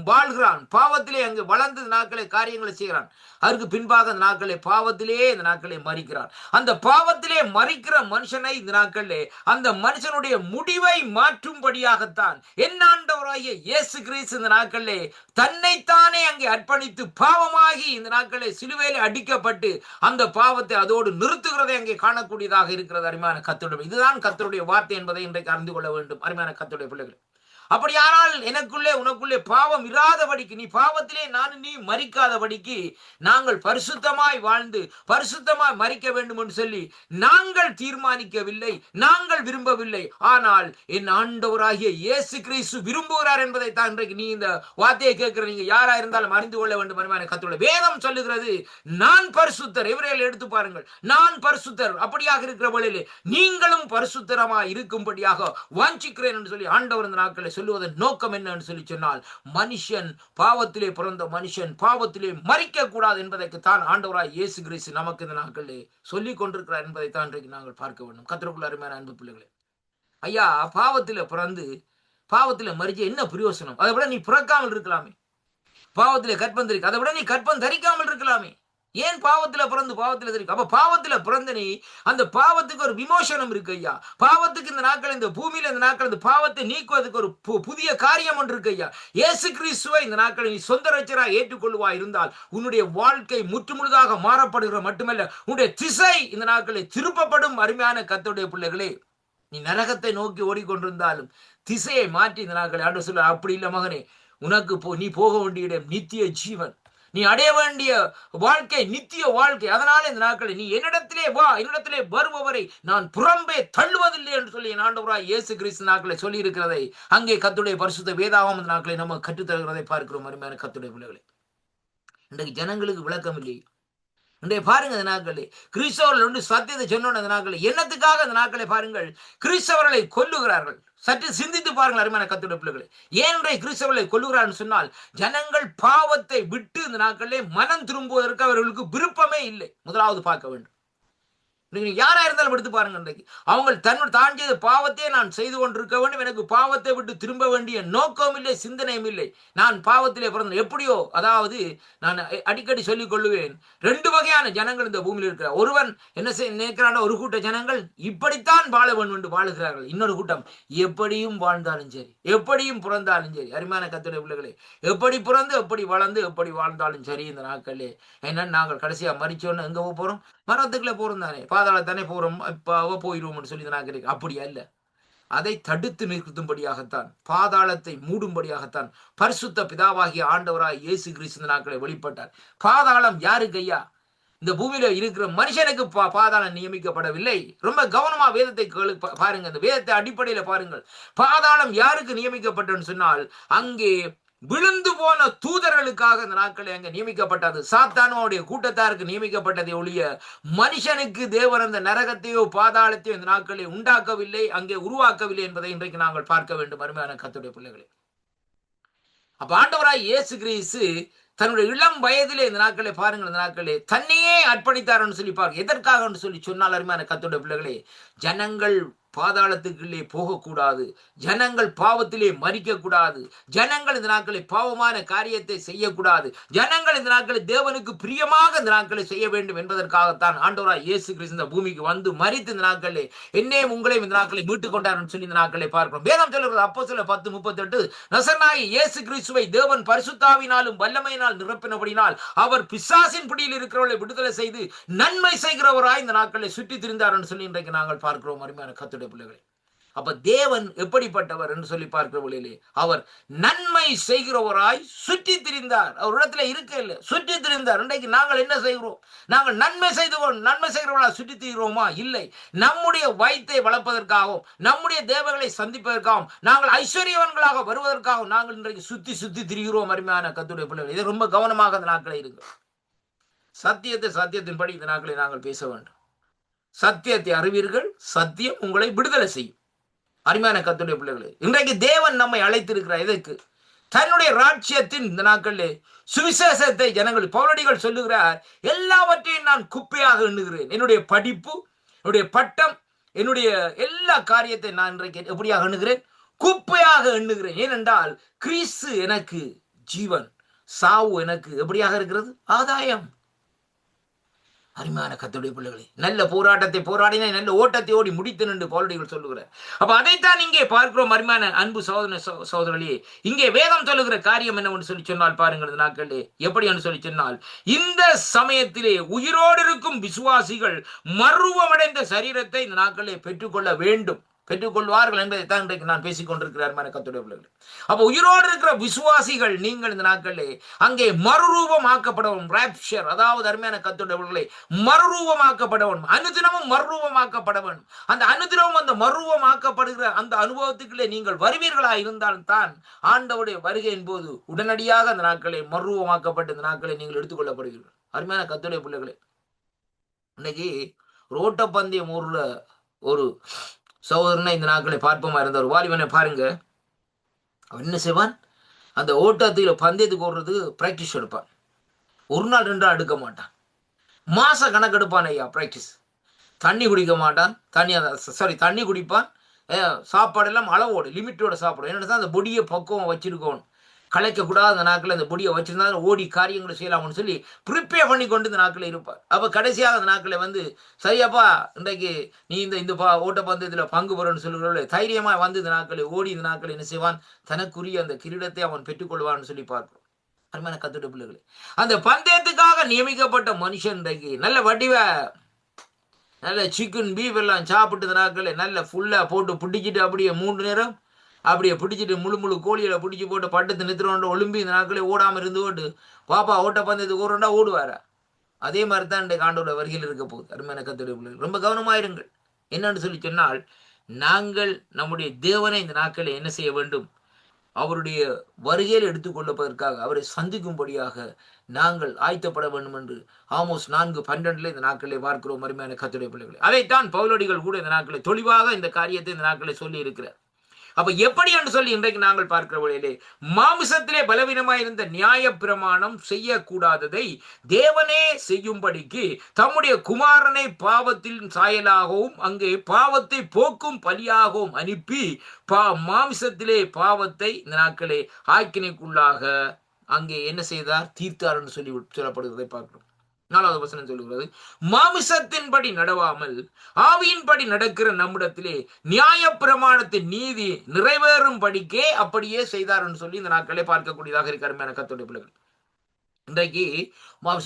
வாழ்கிறான், பாவத்திலே அங்கு வளர்ந்து நாட்களை காரியங்களை செய்கிறான். அதற்கு பின்பாக இந்த நாட்களை பாவத்திலே இந்த நாட்களை மறிக்கிறான். அந்த பாவத்திலே மறிக்கிற மனுஷனை இந்த நாட்களிலே அந்த மனுஷனுடைய முடிவை மாற்றும்படியாகத்தான் என் ஆண்டவராகிய இயேசு கிறிஸ்து இந்த நாட்களிலே தன்னைத்தானே அங்கே அர்ப்பணித்து பாவமாகி இந்த நாட்களை சிலுவையிலே அடிக்கப்பட்டு அந்த பாவத்தை அதோடு நிறுத்துகிறதை அங்கே காணக்கூடியதாக இருக்கிறது. அருமையான கர்த்தருடைய, இதுதான் கர்த்தருடைய வார்த்தை என்பதை இன்றைக்கு அறிந்து கொள்ள வேண்டும். அருமையான கர்த்தருடைய பிள்ளைகள், அப்படியானால் எனக்குள்ளே உனக்குள்ளே பாவம் இராதபடிக்கு, நீ பாவத்திலே நானும் நீ மரிக்காதபடிக்கு நாங்கள் பரிசுத்தமாய் வாழ்ந்து பரிசுத்தமாய் மரிக்க வேண்டும் என்று சொல்லி நாங்கள் தீர்மானிக்கவில்லை, நாங்கள் விரும்பவில்லை. ஆனால் என் ஆண்டவராகிய இயேசு கிறிஸ்து விரும்புகிறார் என்பதை தான் இன்றைக்கு நீ இந்த வார்த்தையை கேட்கிற நீங்க யாரா இருந்தாலும் அறிந்து கொள்ள வேண்டும். அருமையான கர்த்தருடைய வேதம் சொல்லுகிறது, நான் பரிசுத்தர். எபிரேயரில் எடுத்து பாருங்கள், நான் பரிசுத்தர். அப்படியாக இருக்கிற வேளையிலே நீங்களும் பரிசுத்தரமாய் இருக்கும்படியாக வாஞ்சிக்கிறேன் என்று சொல்லி ஆண்டவர் இந்த நாட்களை சொல்லுவதன் நோக்கம் என்னன்னு சொல்லி சொன்னால், மனுஷன் பாவத்திலே பிறந்த மனுஷன் பாவத்திலே மரிக்க கூடாது என்பதற்கு தான் ஆண்டவராய் இயேசு கிறிஸ்து நமக்கு இந்த நாட்களிலே சொல்லிக் கொண்டிருக்கிறார் என்பதை தான் இன்றைக்கு நாங்கள் பார்க்க வேண்டும். கர்த்தருக்குள் அருமையான அன்பு பிள்ளைகளே, ஐயா பாவத்திலே பிறந்து பாவத்திலே மரிச்ச என்ன பிரயோசனம்? அதை விட நீ பிறக்காமல் இருக்கலாமே. பாவத்திலே கற்பம் தரிக்க, அதை விட நீ கற்பம் தரிக்காமல் இருக்கலாமே. ஏன் பாவத்துல பிறந்து பாவத்துல தெரியும்? அப்ப பாவத்துல பிறந்த நீ அந்த பாவத்துக்கு ஒரு விமோசனம் இருக்கு ஐயா. பாவத்துக்கு இந்த நாட்கள் இந்த பூமியில இந்த நாட்கள் இந்த பாவத்தை நீக்குவதற்கு ஒரு புதிய காரியம் ஒன்று இருக்கு ஐயா. இயேசு கிறிஸ்துவை இந்த நாட்களை நீ சொந்த ரட்சகரா ஏற்றுக்கொள்வா இருந்தால் உன்னுடைய வாழ்க்கை முற்றுமுழுதாக மாறப்படுகிற மட்டுமல்ல, உன்னுடைய திசை இந்த நாட்களை திருப்பப்படும். அருமையான கர்த்தருடைய பிள்ளைகளே, நீ நரகத்தை நோக்கி ஓடிக்கொண்டிருந்தாலும் திசையை மாற்றி இந்த நாட்களை ஆண்டவர் சொல்ல, அப்படி இல்லை மகனே, உனக்கு நீ போக வேண்டிய இடம் நித்திய ஜீவன், நீ அடைய வேண்டிய வாழ்க்கை நித்திய வாழ்க்கை. அதனால இந்த நாட்களை நீ என்னிடத்திலே வா, என்னிடத்திலே வருபவரை நான் புறம்பே தள்ளுவதில்லை என்று சொல்லி என் ஆண்டவராய் இயேசு கிறிஸ்து நாட்களை சொல்லி இருக்கிறதை அங்கே கர்த்தருடைய பரிசுத்த வேதாகம இந்த நாட்களை நம்ம கற்றுத்தருகிறதை பார்க்கிறோம். அருமையான கர்த்தருடைய பிள்ளைகளே, இன்றைக்கு ஜனங்களுக்கு விளக்கம் இல்லை. இன்றைய பாருங்க, இந்த நாட்களே கிறிஸ்தவர்கள் ஒன்று சத்தியத்தை சொன்ன அந்த நாட்களை என்னத்துக்காக அந்த நாட்களை பாருங்கள் கிறிஸ்தவர்களை கொல்லுகிறார்கள். சற்று சிந்தித்து பாருங்கள் அருமையான கர்த்தருடைய பிள்ளைகளே, ஏன் கிறிஸ்தவர்களை கொல்லுகிறார்கள் சொன்னால், ஜனங்கள் பாவத்தை விட்டு இந்த நாட்களிலே மனம் திரும்புவதற்கு அவர்களுக்கு விருப்பமே இல்லை. முதலாவது பார்க்க வேண்டும். யாரா இருந்தாலும் எடுத்து பாருங்க. இன்றைக்கு அவங்க தான் செய்த பாவத்தை நான் செய்து கொண்டிருக்க வேண்டும், எனக்கு பாவத்தை விட்டு திரும்ப வேண்டிய நோக்கம் இல்லை, சிந்தனையும் இல்லை, நான் பாவத்திலே பிறந்தேன். எப்படியோ, அதாவது நான் அடிக்கடி சொல்லிக் கொள்ளுவேன், 2 வகையான ஜனங்கள் இந்த பூமியில் இருக்கிறார். ஒருவன் என்ன நினைக்கிறான், ஒரு கூட்ட ஜனங்கள் இப்படித்தான் வாழ வேண்டும் என்று வாழுகிறார்கள். இன்னொரு கூட்டம் எப்படியும் வாழ்ந்தாலும் சரி, எப்படியும் பிறந்தாலும் சரி. அருமையான கர்த்தருடைய பிள்ளைகளே, எப்படி பிறந்து எப்படி வளர்ந்து எப்படி வாழ்ந்தாலும் சரி இந்த நாட்களே, ஏன்னா நாங்கள் கடைசியா மரிச்சோன்னு எங்க போறோம்? மரணத்துக்குள்ள போறோம் தானே, பாதாளத்தானே போறோம், இப்போ போயிடுவோம்னு சொல்லி நான் கேட்கிறேன். அப்படி அல்ல. அதை தடுத்து நிறுத்தும்படியாகத்தான், பாதாளத்தை மூடும்படியாகத்தான் பரிசுத்த பிதாவாகிய ஆண்டவராய் இயேசு கிறிஸ்து இந்த நாட்களை வெளிப்பட்டார். பாதாளம் யாருக்கு ஐயா? இந்த பூமியில இருக்கிற மனுஷனுக்கு பாதாளம் நியமிக்கப்படவில்லை. ரொம்ப கவனமா வேதத்தை பாருங்க, இந்த வேதத்தை அடிப்படையில பாருங்கள். பாதாளம் யாருக்கு நியமிக்கப்பட்டன்னு சொன்னால், அங்கே விழுந்து போன தூதர்களுக்காக இந்த நாட்களை அங்கே நியமிக்கப்பட்டது. சாத்தானுடைய கூட்டத்தாருக்கு நியமிக்கப்பட்டதை ஒழிய மனுஷனுக்கு தேவன் அந்த நரகத்தையோ பாதாளத்தையோ இந்த நாட்களை உண்டாக்கவில்லை, அங்கே உருவாக்கவில்லை என்பதை இன்றைக்கு நாங்கள் பார்க்க வேண்டும். அருமையான கர்த்தருடைய பிள்ளைகளே, அப்ப ஆண்டவராய் இயேசு கிறிஸ்து தன்னுடைய இளம் வயதிலே இந்த நாட்களை பாருங்கள், இந்த நாட்களே தன்னையே அர்ப்பணித்தார்னு சொல்லி பாருங்க. எதற்காக சொல்லி சொன்னால் அருமையான கர்த்தருடைய பிள்ளைகளே, ஜனங்கள் பாதாளத்துக்குள்ளே போகக்கூடாது, ஜனங்கள் பாவத்திலே மரிக்கக்கூடாது, ஜனங்கள் இந்த நாட்களை பாவமான காரியத்தை செய்யக்கூடாது, ஜனங்கள் இந்த நாட்களை தேவனுக்கு பிரியமாக இந்த நாட்களை செய்ய வேண்டும் என்பதற்காகத்தான் ஆண்டவராய் இயேசு கிறிஸ்து இந்த பூமிக்கு வந்து மரித்து இந்த நாட்களே என்னையும் உங்களையும் இந்த நாட்களை மீட்டுக் கொண்டார்னு சொல்லி இந்த நாட்களை பார்க்கிறோம். வேதம் சொல்லுகிறது அப்போஸ்தலர் 10:38, நசரேயனாகிய இயேசு கிறிஸ்துவை தேவன் பரிசுத்தாவினாலும் வல்லமையினால் நிரப்பினபடினால் அவர் பிசாசின் பிடியில் இருக்கிறவர்களை விடுதலை செய்து நன்மை செய்கிறவராய் இந்த நாட்களை சுற்றி திரிந்தார் சொல்லி இன்றைக்கு நாங்கள் பார்க்கிறோம். அருமையான கர்த்தருடைய பிள்ளைகளே, அப்ப தேவன் எப்படிப்பட்டவர் என்று சொல்லி பார்க்கிற வழியிலே அவர் நன்மை செய்கிறவராய் சுற்றி திரிந்தார். அவர் இடத்துல இருக்க இல்லை, சுற்றி திரிந்தார். இன்றைக்கு நாங்கள் என்ன செய்கிறோம்? நாங்கள் நன்மை செய்கிறவர்களாக சுற்றி திரிகிறோமா? இல்லை. நம்முடைய வயிற்றை வளர்ப்பதற்காகவும் நம்முடைய தேவைகளை சந்திப்பதற்காகவும் நாங்கள் ஐஸ்வர்யவான்களாக வருவதற்காகவும் நாங்கள் இன்றைக்கு சுத்தி திரிகிறோம். அருமையான கர்த்தருடைய பிள்ளைகள், இதை ரொம்ப கவனமாக இந்த நாட்களை இருங்க. சத்தியத்தின்படி இந்த நாட்களை நாங்கள் பேச வேண்டும். சத்தியத்தை அறிவீர்கள், சத்தியம் உங்களை விடுதலை செய்யும். அருமையான கர்த்தருடைய பிள்ளைகளே, இன்றைக்கு தேவன் நம்மை அழைத்திருக்கிறார். எதற்கு? தன்னுடைய ராஜ்யத்தின் இந்த நாட்களிலே சுவிசேஷத்தை ஜனங்கள், பவுலடிகள் சொல்லுகிறார், எல்லாவற்றையும் நான் குப்பையாக எண்ணுகிறேன். என்னுடைய படிப்பு, என்னுடைய பட்டம், என்னுடைய எல்லா காரியத்தை நான் இன்றைக்கு எப்படியாக எண்ணுகிறேன்? குப்பையாக எண்ணுகிறேன். ஏனென்றால் கிறிஸ்து எனக்கு ஜீவன், சாவு எனக்கு எப்படியாக இருக்கிறது? ஆதாயம். அருமையான கர்த்தருடைய பிள்ளைகளே, நல்ல போராட்டத்தை போராடின, நல்ல ஓட்டத்தை ஓடி முடித்து நின்று பவுலடிகள் சொல்லுகிறார். அப்ப அதைத்தான் இங்கே பார்க்கிறோம். அருமையான அன்பு சகோதரர்களே, இங்கே வேதம் சொல்லுகிற காரியம் என்னவென்று சொல்லி சொன்னால் பாருங்கள், இந்த நாட்களே எப்படி என்று சொல்லி சொன்னால், இந்த சமயத்திலே உயிரோடு இருக்கும் விசுவாசிகள் மறுரூபமடைந்த சரீரத்தை இந்த நாட்களே பெற்றுக்கொள்ள வேண்டும், பெற்றுக்கொள்வார்கள் என்பதைத்தான் இன்றைக்கு நான் பேசிக் கொண்டிருக்கிறார். கர்த்தருடைய பிள்ளைகளே, அப்ப உயிரோடு இருக்கிற விசுவாசிகள் நீங்கள் இந்த நாட்களிலே அங்கே மறுரூபமாக்கப்படவும், ராப்சர், அதாவது அருமையான கர்த்தருடைய பிள்ளைகளே, மறுரூபமாக்கப்படவும், அனுதினமும் மறுரூபமாக்கப்படவும், அந்த அனுதினமும் அந்த மறுரூபமாக்கப்படுகிற அந்த அனுபவத்துக்குள்ளே நீங்கள் வருவீர்களா இருந்தால்தான் ஆண்டவருடைய வருகையின் போது உடனடியாக அந்த நாட்களை மறுரூபமாக்கப்பட்டு இந்த நாட்களை நீங்கள் எடுத்துக்கொள்ளப்படுவீர்கள். அருமையான கர்த்தருடைய பிள்ளைகளே, இன்னைக்கு ரோட்டப்பந்தயம் ஊர்ல ஒரு சகோதரனை இந்த நாட்களை பார்ப்போமா இருந்த ஒரு வாலிபனை பாருங்க. அவன் என்ன செய்வான்? அந்த ஓட்டத்தில் பந்தயத்துக்கு ஓடுறதுக்கு பிராக்டிஸ் எடுப்பான். 1 நாள் 2 நாள் எடுக்க மாட்டான், மாச கணக்கு எடுப்பான் ஐயா. பிராக்டிஸ். தண்ணி குடிக்க மாட்டான், தண்ணி குடிப்பான், சாப்பாடெல்லாம் அளவோடு லிமிட்டோட சாப்பிடும். என்னன்னா அந்த பொடியை பக்குவம் வச்சிருக்கணும், கலைக்கக்கூடாது. அந்த நாட்கள் அந்த பொடியை வச்சிருந்தா ஓடி காரியங்களை செய்யலாம்னு சொல்லி ப்ரிப்பேர் பண்ணி கொண்டு இந்த நாட்களில் இருப்பார். அப்போ கடைசியாக அந்த நாட்களை வந்து, சரியாப்பா இன்றைக்கு நீ இந்த ஓட்டப்பந்தயத்தில் பங்கு பெறன்னு சொல்லுகிறவர்களே, தைரியமாக வந்து இந்த நாட்களை ஓடி இந்த நாட்களை என்ன செய்வான்? தனக்குரிய அந்த கிரீடத்தை அவன் பெற்றுக்கொள்வான்னு சொல்லி பார்க்கிறோம். அருமையான கர்த்தருடைய பிள்ளைகளே, அந்த பந்தயத்துக்காக நியமிக்கப்பட்ட மனுஷன் இன்றைக்கு நல்ல வடிவ நல்ல சிக்கன் பீஃப் எல்லாம் சாப்பிட்டு இந்த நாட்களை நல்ல ஃபுல்லாக போட்டு பிடிச்சிட்டு அப்படியே 3 நேரம் அப்படியே பிடிச்சிட்டு முழு கோழிகளை பிடிச்சி போட்டு பட்டத்து நிறுத்துறோன்ற ஒலிம்பி இந்த நாட்களே ஓடாமல் இருந்து ஓட்டு பாப்பா ஓட்டப்பந்தயத்துக்கு ஓடுறா ஓடுவாரா? அதே மாதிரி தான் இன்றைக்கு ஆண்டோட வருகையில் இருக்க போகுது. அருமையான கர்த்தருடைய பிள்ளைகள், ரொம்ப கவனமாயிருங்கள். என்னன்னு சொல்லி சொன்னால், நாங்கள் நம்முடைய தேவனை இந்த நாட்களை என்ன செய்ய வேண்டும்? அவருடைய வருகையில் எடுத்துக்கொள்ளப்பதற்காக, அவரை சந்திக்கும்படியாக நாங்கள் ஆயத்தப்பட வேண்டும் என்று ஆமோஸ் 4:12 இந்த நாட்களை பார்க்கிறோம். அருமையான கர்த்தருடைய பிள்ளைகளை, அதைத்தான் பவுலடிகள் கூட இந்த நாட்களை தெளிவாக இந்த காரியத்தை இந்த நாட்களை சொல்லி இருக்கிறார். அப்ப எப்படி என்று சொல்லி இன்றைக்கு நாங்கள் பார்க்கிற வழியிலே மாமிசத்திலே பலவீனமாயிருந்த நியாய பிரமாணம் செய்யக்கூடாததை தேவனே செய்யும்படிக்கு தம்முடைய குமாரனை பாவத்தின் சாயலாகவும் அங்கே பாவத்தை போக்கும் பலியாகவும் அனுப்பி மாமிசத்திலே பாவத்தை இந்த நாட்களே ஆக்கினைக்குள்ளாக அங்கே என்ன செய்தார், தீர்த்தார் என்று சொல்லி சொல்லப்படுகிறதை பார்க்கிறோம். 4வது வசனம் சொல்லுகிறது, மாமிசத்தின்படி நடவாமல் ஆவியின்படி நடக்கிற நம்மிடத்திலே நியாய பிரமாணத்தின் நீதி நிறைவேறும் படிக்கே அப்படியே செய்தார் என்று சொல்லி இந்த நாட்களே பார்க்கக்கூடியதாக இருக்க அருமையான கர்த்தருடைய பிள்ளைகள். இன்றைக்கு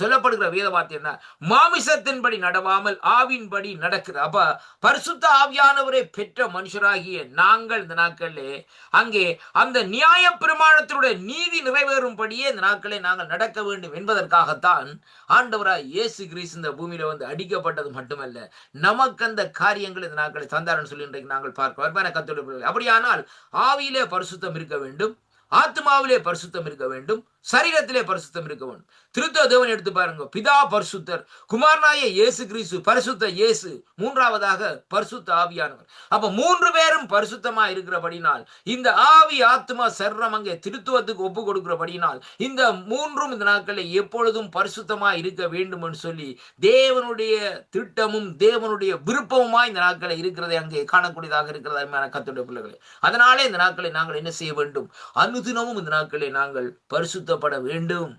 சொல்லப்படுகிற வேத வார்த்தை என்ன, மாமிசத்தின்படி நடவாமல் ஆவியின்படி நடக்கிற. அப்ப பரிசுத்த ஆவியானவரை பெற்ற மனுஷராகிய நாங்கள் இந்த நாட்களிலே அங்கே அந்த நியாய பிரமாணத்தினுடைய நீதி நிறைவேறும்படியே இந்த நாட்களே நாங்கள் நடக்க வேண்டும் என்பதற்காகத்தான் ஆண்டவராய் இயேசு கிறிஸ்து இந்த பூமியில வந்து அடிக்கப்பட்டது மட்டுமல்ல, நமக்கு அந்த காரியங்கள் இந்த நாட்களை தந்தார்னு சொல்லி இன்றைக்கு நாங்கள் பார்க்கிறோம். கர்த்தருடைய அப்படியானால் ஆவியிலே பரிசுத்தம் இருக்க வேண்டும், ஆத்மாவிலே பரிசுத்தம் இருக்க வேண்டும், சரீரத்திலே பரிசுத்தம் இருக்க வேண்டும். திருத்துவ தேவன் எடுத்து பாருங்க, பிதா பரிசுத்தர், குமாரனாய இயேசு கிறிஸ்து பரிசுத்த இயேசு, மூன்றாவதாக பரிசுத்த ஆவியானவர். அப்ப 3 பேரும் பரிசுத்தமா இருக்கிறபடினால் இந்த ஆவி ஆத்மா சரீரம் அங்கே திருத்துவத்துக்கு ஒப்பு கொடுக்கிறபடினால் இந்த 3ம் இந்த நாட்களில் எப்பொழுதும் பரிசுத்தமா இருக்க வேண்டும் என்று சொல்லி தேவனுடைய திட்டமும் தேவனுடைய விருப்பமுமா இந்த நாட்களை இருக்கிறதை அங்கே காணக்கூடியதாக இருக்கிறது அருமையான கர்த்தருடைய பிள்ளைகளே. அதனாலே இந்த நாட்களை நாங்கள் என்ன செய்ய வேண்டும், அனுதினமும் இந்த நாட்களை நாங்கள் பரிசுத்தப்பட வேண்டும்.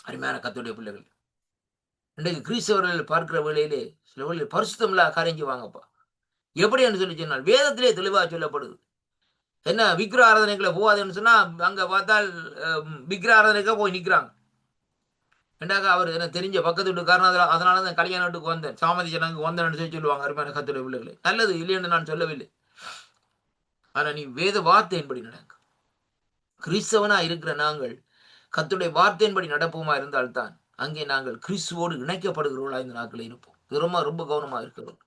அருமையான கர்த்தருடைய பிள்ளைகள், இன்றைக்கு கிறிஸ்தவர்கள் பார்க்கிற வேளையிலே சில வேளையில் பரிசுத்தம் இல்லாத காரியம் செய்வாங்கப்பா. எப்படி என்று சொல்லி சொன்னால் வேதத்திலே தெளிவாக சொல்லப்படுது. என்ன, விக்கிர ஆராதனைகளை போகாதுன்னு சொன்னா அங்க பார்த்தால் விக்கிர ஆராதனைக்காக போய் நிற்கிறாங்க. ரெண்டாக அவர் என்ன தெரிஞ்ச பக்கத்து வீட்டுக்காரன், அதனால தான் கல்யாண வீட்டுக்கு வந்தேன், சாமதி ஜனங்க வந்தேன்னு சொல்லி சொல்லுவாங்க. அருமையான கர்த்தருடைய பிள்ளைகளை, நல்லது இல்லைன்னு நான் சொல்லவில்லை. ஆனா நீ வேத வார்த்தையின்படி நடக்க, கிறிஸ்தவனா இருக்கிற நாங்கள் கர்த்தருடைய வார்த்தையின்படி நடப்போமா இருந்தால்தான் அங்கே நாங்கள் கிறிஸ்துவோடு இணைக்கப்படுகிறவர்களா இந்த நாட்களில் இருப்போம். இது ரொம்ப கவனமா இருக்கிறோம்.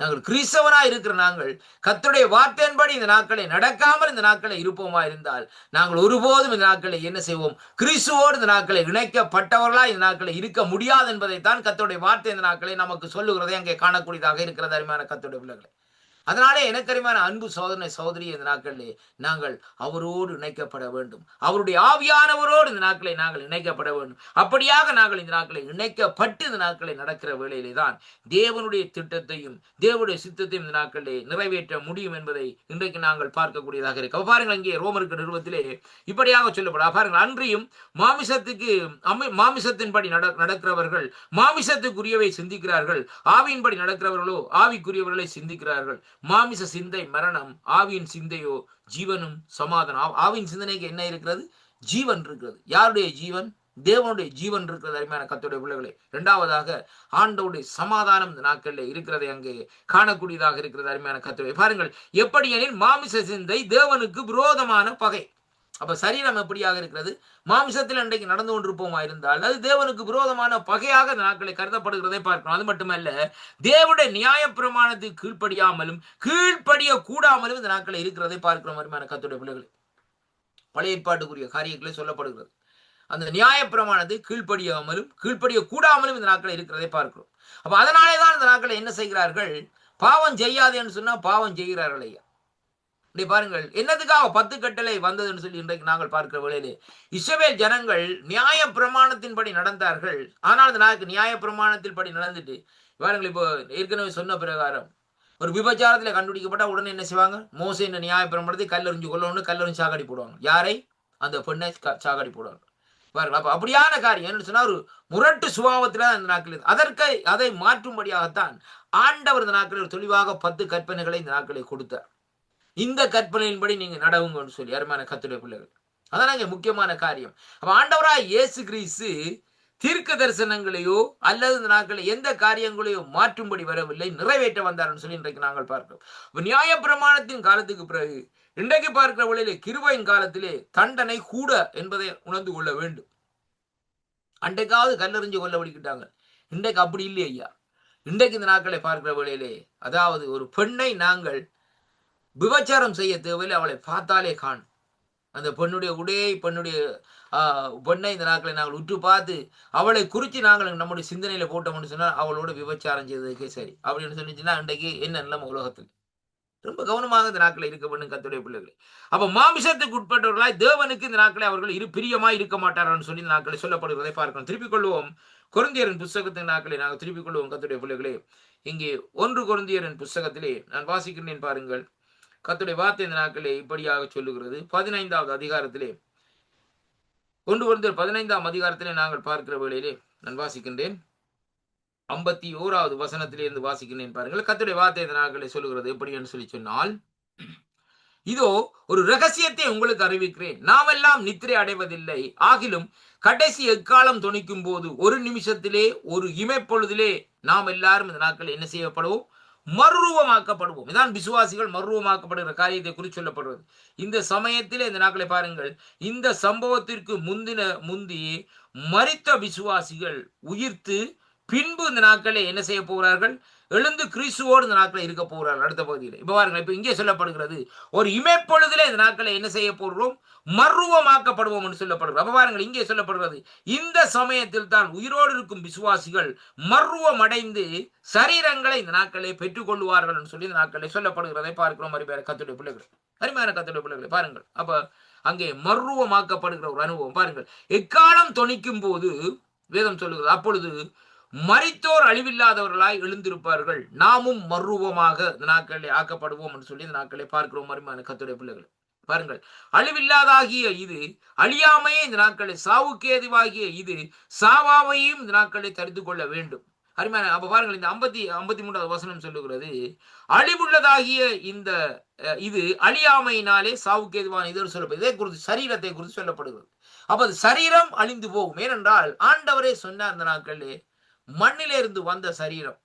நாங்கள் கிறிஸ்தவனா இருக்கிற நாங்கள் கர்த்தருடைய வார்த்தையின்படி இந்த நாட்களை நடக்காமல் இந்த நாட்களை இருப்போமா இருந்தால் நாங்கள் ஒருபோதும் இந்த நாட்களை என்ன செய்வோம், கிறிஸ்துவோடு இந்த நாட்களை இணைக்கப்பட்டவர்களா இந்த நாட்களை இருக்க முடியாது என்பதைத்தான் கர்த்தருடைய வார்த்தை இந்த நாட்களை நமக்கு சொல்லுகிறதை அங்கே காணக்கூடியதாக இருக்கிறது அருமையான கர்த்தருடைய பிள்ளைகளை. அதனாலே எனக்கரிமான அன்பு சோதனை சகோதரி, இந்த நாட்களிலே நாங்கள் அவரோடு இணைக்கப்பட வேண்டும், அவருடைய ஆவியானவரோடு இந்த நாட்களை நாங்கள் இணைக்கப்பட வேண்டும். அப்படியாக நாங்கள் இந்த நாட்களை இணைக்கப்பட்டு இந்த நாட்களை நடக்கிற வேளையிலே தான் தேவனுடைய திட்டத்தையும் தேவனுடைய சித்தத்தையும் இந்த நாட்களிலே நிறைவேற்ற முடியும் என்பதை இன்றைக்கு நாங்கள் பார்க்கக்கூடியதாக இருக்கு. பாருங்கள், இங்கே ரோமருக்கு நிறுவத்திலே இப்படியாக சொல்லப்பட பாருங்கள், அன்றியும் மாமிசத்தின்படி நடக்கிறவர்கள் மாமிசத்துக்குரியவை சிந்திக்கிறார்கள், ஆவியின்படி நடக்கிறவர்களோ ஆவிக்குரியவர்களை சிந்திக்கிறார்கள். மாமிச சிந்தை மரணம், ஆவியின் சிந்தையோ ஜீவனும் சமாதானம். ஆவியின் சிந்தனைக்கு என்ன இருக்கிறது, ஜீவன் இருக்கிறது. யாருடைய ஜீவன், தேவனுடைய ஜீவன் இருக்கிறது அருமையான கர்த்தருடைய பிள்ளைகளே. 2வதாக ஆண்டவருடைய சமாதானம் இந்த நாட்களில் இருக்கிறதை அங்கே காணக்கூடியதாக இருக்கிறது அருமையான கர்த்தருடைய. பாருங்கள், எப்படி எனில் மாமிச சிந்தை தேவனுக்கு விரோதமான பகை. அப்ப சரீரம் எப்படியாக இருக்கிறது, மாமிசத்தில் இன்றைக்கு நடந்து கொண்டிருப்போமா இருந்தால் அது தேவனுக்கு விரோதமான பகையாக இந்த நாட்களை கருதப்படுகிறதை பார்க்கிறோம். அது மட்டுமல்ல, தேவனுடைய நியாய பிரமாணத்துக்கு கீழ்ப்படியாமலும் கீழ்ப்படிய கூடாமலும் இந்த நாட்களை இருக்கிறதை பார்க்கிறோம் அருமையான கர்த்தருடைய பிள்ளைகளை. பழைய ஏற்பாட்டுக்குரிய காரியங்களே சொல்லப்படுகிறது. அந்த நியாய பிரமாணத்தை கீழ்ப்படியாமலும் கீழ்ப்படிய கூடாமலும் இந்த நாட்களை இருக்கிறதை பார்க்கிறோம். அப்ப அதனாலேதான் இந்த நாட்களை என்ன செய்கிறார்கள், பாவம் செய்யாது என்று சொன்னா பாவம் செய்கிறார்கள் ஐயா. பாருங்கள், என்னதுக்காக 10 கட்டளை வந்ததுன்னு சொல்லி இன்றைக்கு நாங்கள் பார்க்கிற வேளையிலே இஸ்ரவேல் ஜனங்கள் நியாய பிரமாணத்தின்படி நடந்தார்கள். ஆனால் இந்த நியாய பிரமாணத்தின் படி நடந்துட்டு பாருங்கள், இப்போ ஏற்கனவே சொன்ன பிரகாரம் ஒரு விபச்சாரத்தில் கண்டுபிடிக்கப்பட்ட உடனே என்ன செய்வாங்க, மோசே இந்த நியாய பிரமாணத்தை கல்லறிஞ்சு கொள்ளணும்னு கல்லறிஞ்சு சாகடி போடுவாங்க. யாரை, அந்த பெண்ணை சாகடி போடுவாங்க. பாருங்கள், அப்ப அப்படியான காரியம் என்ன சொன்னா ஒரு முரட்டு சுபாவத்தில் இந்த நாட்களில் அதை மாற்றும்படியாகத்தான் ஆண்டவர் இந்த நாட்களில் தெளிவாக 10 கற்பனைகளை இந்த நாட்களை கொடுத்தார். இந்த கற்பனையின்படி நீங்க நடவுங்கன்னு சொல்லி அருமையான கர்த்தருடைய பிள்ளைகள். அதான் இங்க முக்கியமான காரியம். அப்ப ஆண்டவராய் இயேசு கிறிஸ்து தீர்க்க தரிசனங்களையோ அல்லது இந்த நாட்களில் எந்த காரியங்களையோ மாற்றும்படி வரவில்லை, நிறைவேற்ற வந்தார்னு சொல்லி இன்றைக்கு நாங்கள் பார்க்கிறோம். நியாய பிரமாணத்தின் காலத்துக்கு பிறகு இன்றைக்கு பார்க்கிற வழியிலே கிருபையின் காலத்திலே தண்டனை கூட என்பதை உணர்ந்து கொள்ள வேண்டும். அன்றைக்காவது கல்லறிஞ்சு கொள்ள வலிக்கிட்டாங்க, இன்றைக்கு அப்படி இல்லை ஐயா. இன்றைக்கு இந்த நாட்களை பார்க்கிற வழியிலே அதாவது ஒரு பெண்ணை நாங்கள் விபச்சாரம் செய்ய தேவையில்லை, அவளை பார்த்தாலே காணும். அந்த பெண்ணுடைய உடையை பெண்ணை இந்த நாட்களை நாங்கள் உற்று பார்த்து அவளை குறித்து நாங்கள் நம்முடைய சிந்தனையில போட்டோம்னு சொன்னால் அவளோட விபச்சாரம் செய்ததுக்கே சரி அப்படின்னு சொல்லிச்சுன்னா இன்றைக்கு என்ன நிலைமை உலகத்தில். ரொம்ப கவனமாக இந்த நாட்களை இருக்க வேண்டும் கர்த்தருடைய பிள்ளைகளை. அப்ப மாமிசத்துக்கு உட்பட்டவர்களாய் தேவனுக்கு இந்த நாட்களை அவர்கள் பிரியமாய் இருக்க மாட்டார்கள் சொல்லி இந்த நாட்களை சொல்லப்படுவதை பார்க்கிறோம். திருப்பிக் கொள்வோம் கொரிந்தியரின் புஸ்தகத்தின் நாட்களை நாங்கள் திருப்பிக் கொள்வோம் கர்த்தருடைய பிள்ளைகளே. இங்கே 1 கொரிந்தியரின் புஸ்தகத்திலே நான் வாசிக்கிறேன் பாருங்கள். கர்த்தருடைய வார்த்தை இந்த நாட்களே இப்படியாக சொல்லுகிறது. 15வது அதிகாரத்திலே 1 கொரிந்தியர் 15ஆம் அதிகாரத்திலே நாங்கள் பார்க்கிற வேளையிலே நான் வாசிக்கின்றேன். 51வது வசனத்திலே இருந்து வாசிக்கிறேன் பாருங்கள். கர்த்தருடைய வார்த்தை இந்த நாட்களை சொல்லுகிறது எப்படி என்று சொல்லி சொன்னால், இதோ ஒரு ரகசியத்தை உங்களுக்கு அறிவிக்கிறேன். நாமெல்லாம் நித்திரை அடைவதில்லை. ஆகிலும் கடைசி எக்காலம் தொனிக்கும் போது ஒரு நிமிஷத்திலே ஒரு இமைப்பொழுதிலே நாம் எல்லாரும் இந்த நாட்கள் என்ன செய்யப்படுவோம்? மறுரூபமாக்கப்படுவோம். இதான் விசுவாசிகள் மறுரூபமாக்கப்படுகிற காரியத்தை குறித்து சொல்லப்படுவது. இந்த சமயத்திலே இந்த நாட்களை பாருங்கள், இந்த சம்பவத்திற்கு முந்தி மரித்த விசுவாசிகள் உயிர்த்து பின்பு இந்த நாட்களை என்ன செய்ய போகிறார்கள்? எழுந்து கிறிஸ்துவோடு இந்த நாட்களை இருக்க போகிறார்கள். அடுத்த பகுதியில் இப்ப பாருங்கள், இப்ப இங்கே சொல்லப்படுகிறது ஒரு இமைப்பொழுதிலே இந்த நாட்களை என்ன செய்ய போகிறோம்? மறுரூபமாக்கப்படுவோம் என்று சொல்லப்படுகிறது. அப்ப பாருங்கள், இங்கே சொல்லப்படுகிறது இந்த சமயத்தில் தான் உயிரோடு இருக்கும் விசுவாசிகள் மறுரூபம் அடைந்து சரீரங்களை இந்த நாட்களை பெற்றுக் கொள்வார்கள் என்று சொல்லி இந்த நாட்களை சொல்லப்படுகிறதை பார்க்கிறோம். அருமையான கர்த்தருடைய பிள்ளைகள், அருமையான கர்த்தருடைய பிள்ளைகளை பாருங்கள். அப்ப அங்கே மறுரூபமாக்கப்படுகிற ஒரு அனுபவம் பாருங்கள். எக்காலம் தொனிக்கும் போது வேதம் சொல்லுகிறது, அப்பொழுது மரித்தோர் அழிவில்லாதவர்களாய் எழுந்திருப்பார்கள், நாமும் மறுரூபமாக இந்த நாட்களில் ஆக்கப்படுவோம் என்று சொல்லி இந்த நாட்களை பார்க்கிறோம். அருமையான கர்த்தருடைய பிள்ளைகள் பாருங்கள், அழிவில்லாதாகிய இது அழியாமையே இந்த நாட்களை, சாவுக்கு ஏதுவாகிய இது சாவாமையும் இந்த நாட்களை தரித்து கொள்ள வேண்டும். அருமையான அப்ப பாருங்கள், இந்த 53வது வசனம் சொல்லுகிறது, அழிவுள்ளதாகிய இந்த இது அழியாமையினாலே சாவுக்கு ஏதுவான இது சொல்லப்படுது. இதை குறித்து சரீரத்தை குறித்து சொல்லப்படுகிறது. அப்ப அது சரீரம் அழிந்து போகும். ஏனென்றால் ஆண்டவரே சொன்னார், இந்த நாட்களிலே மண்ணிலே இருந்து வந்த சரீரம்,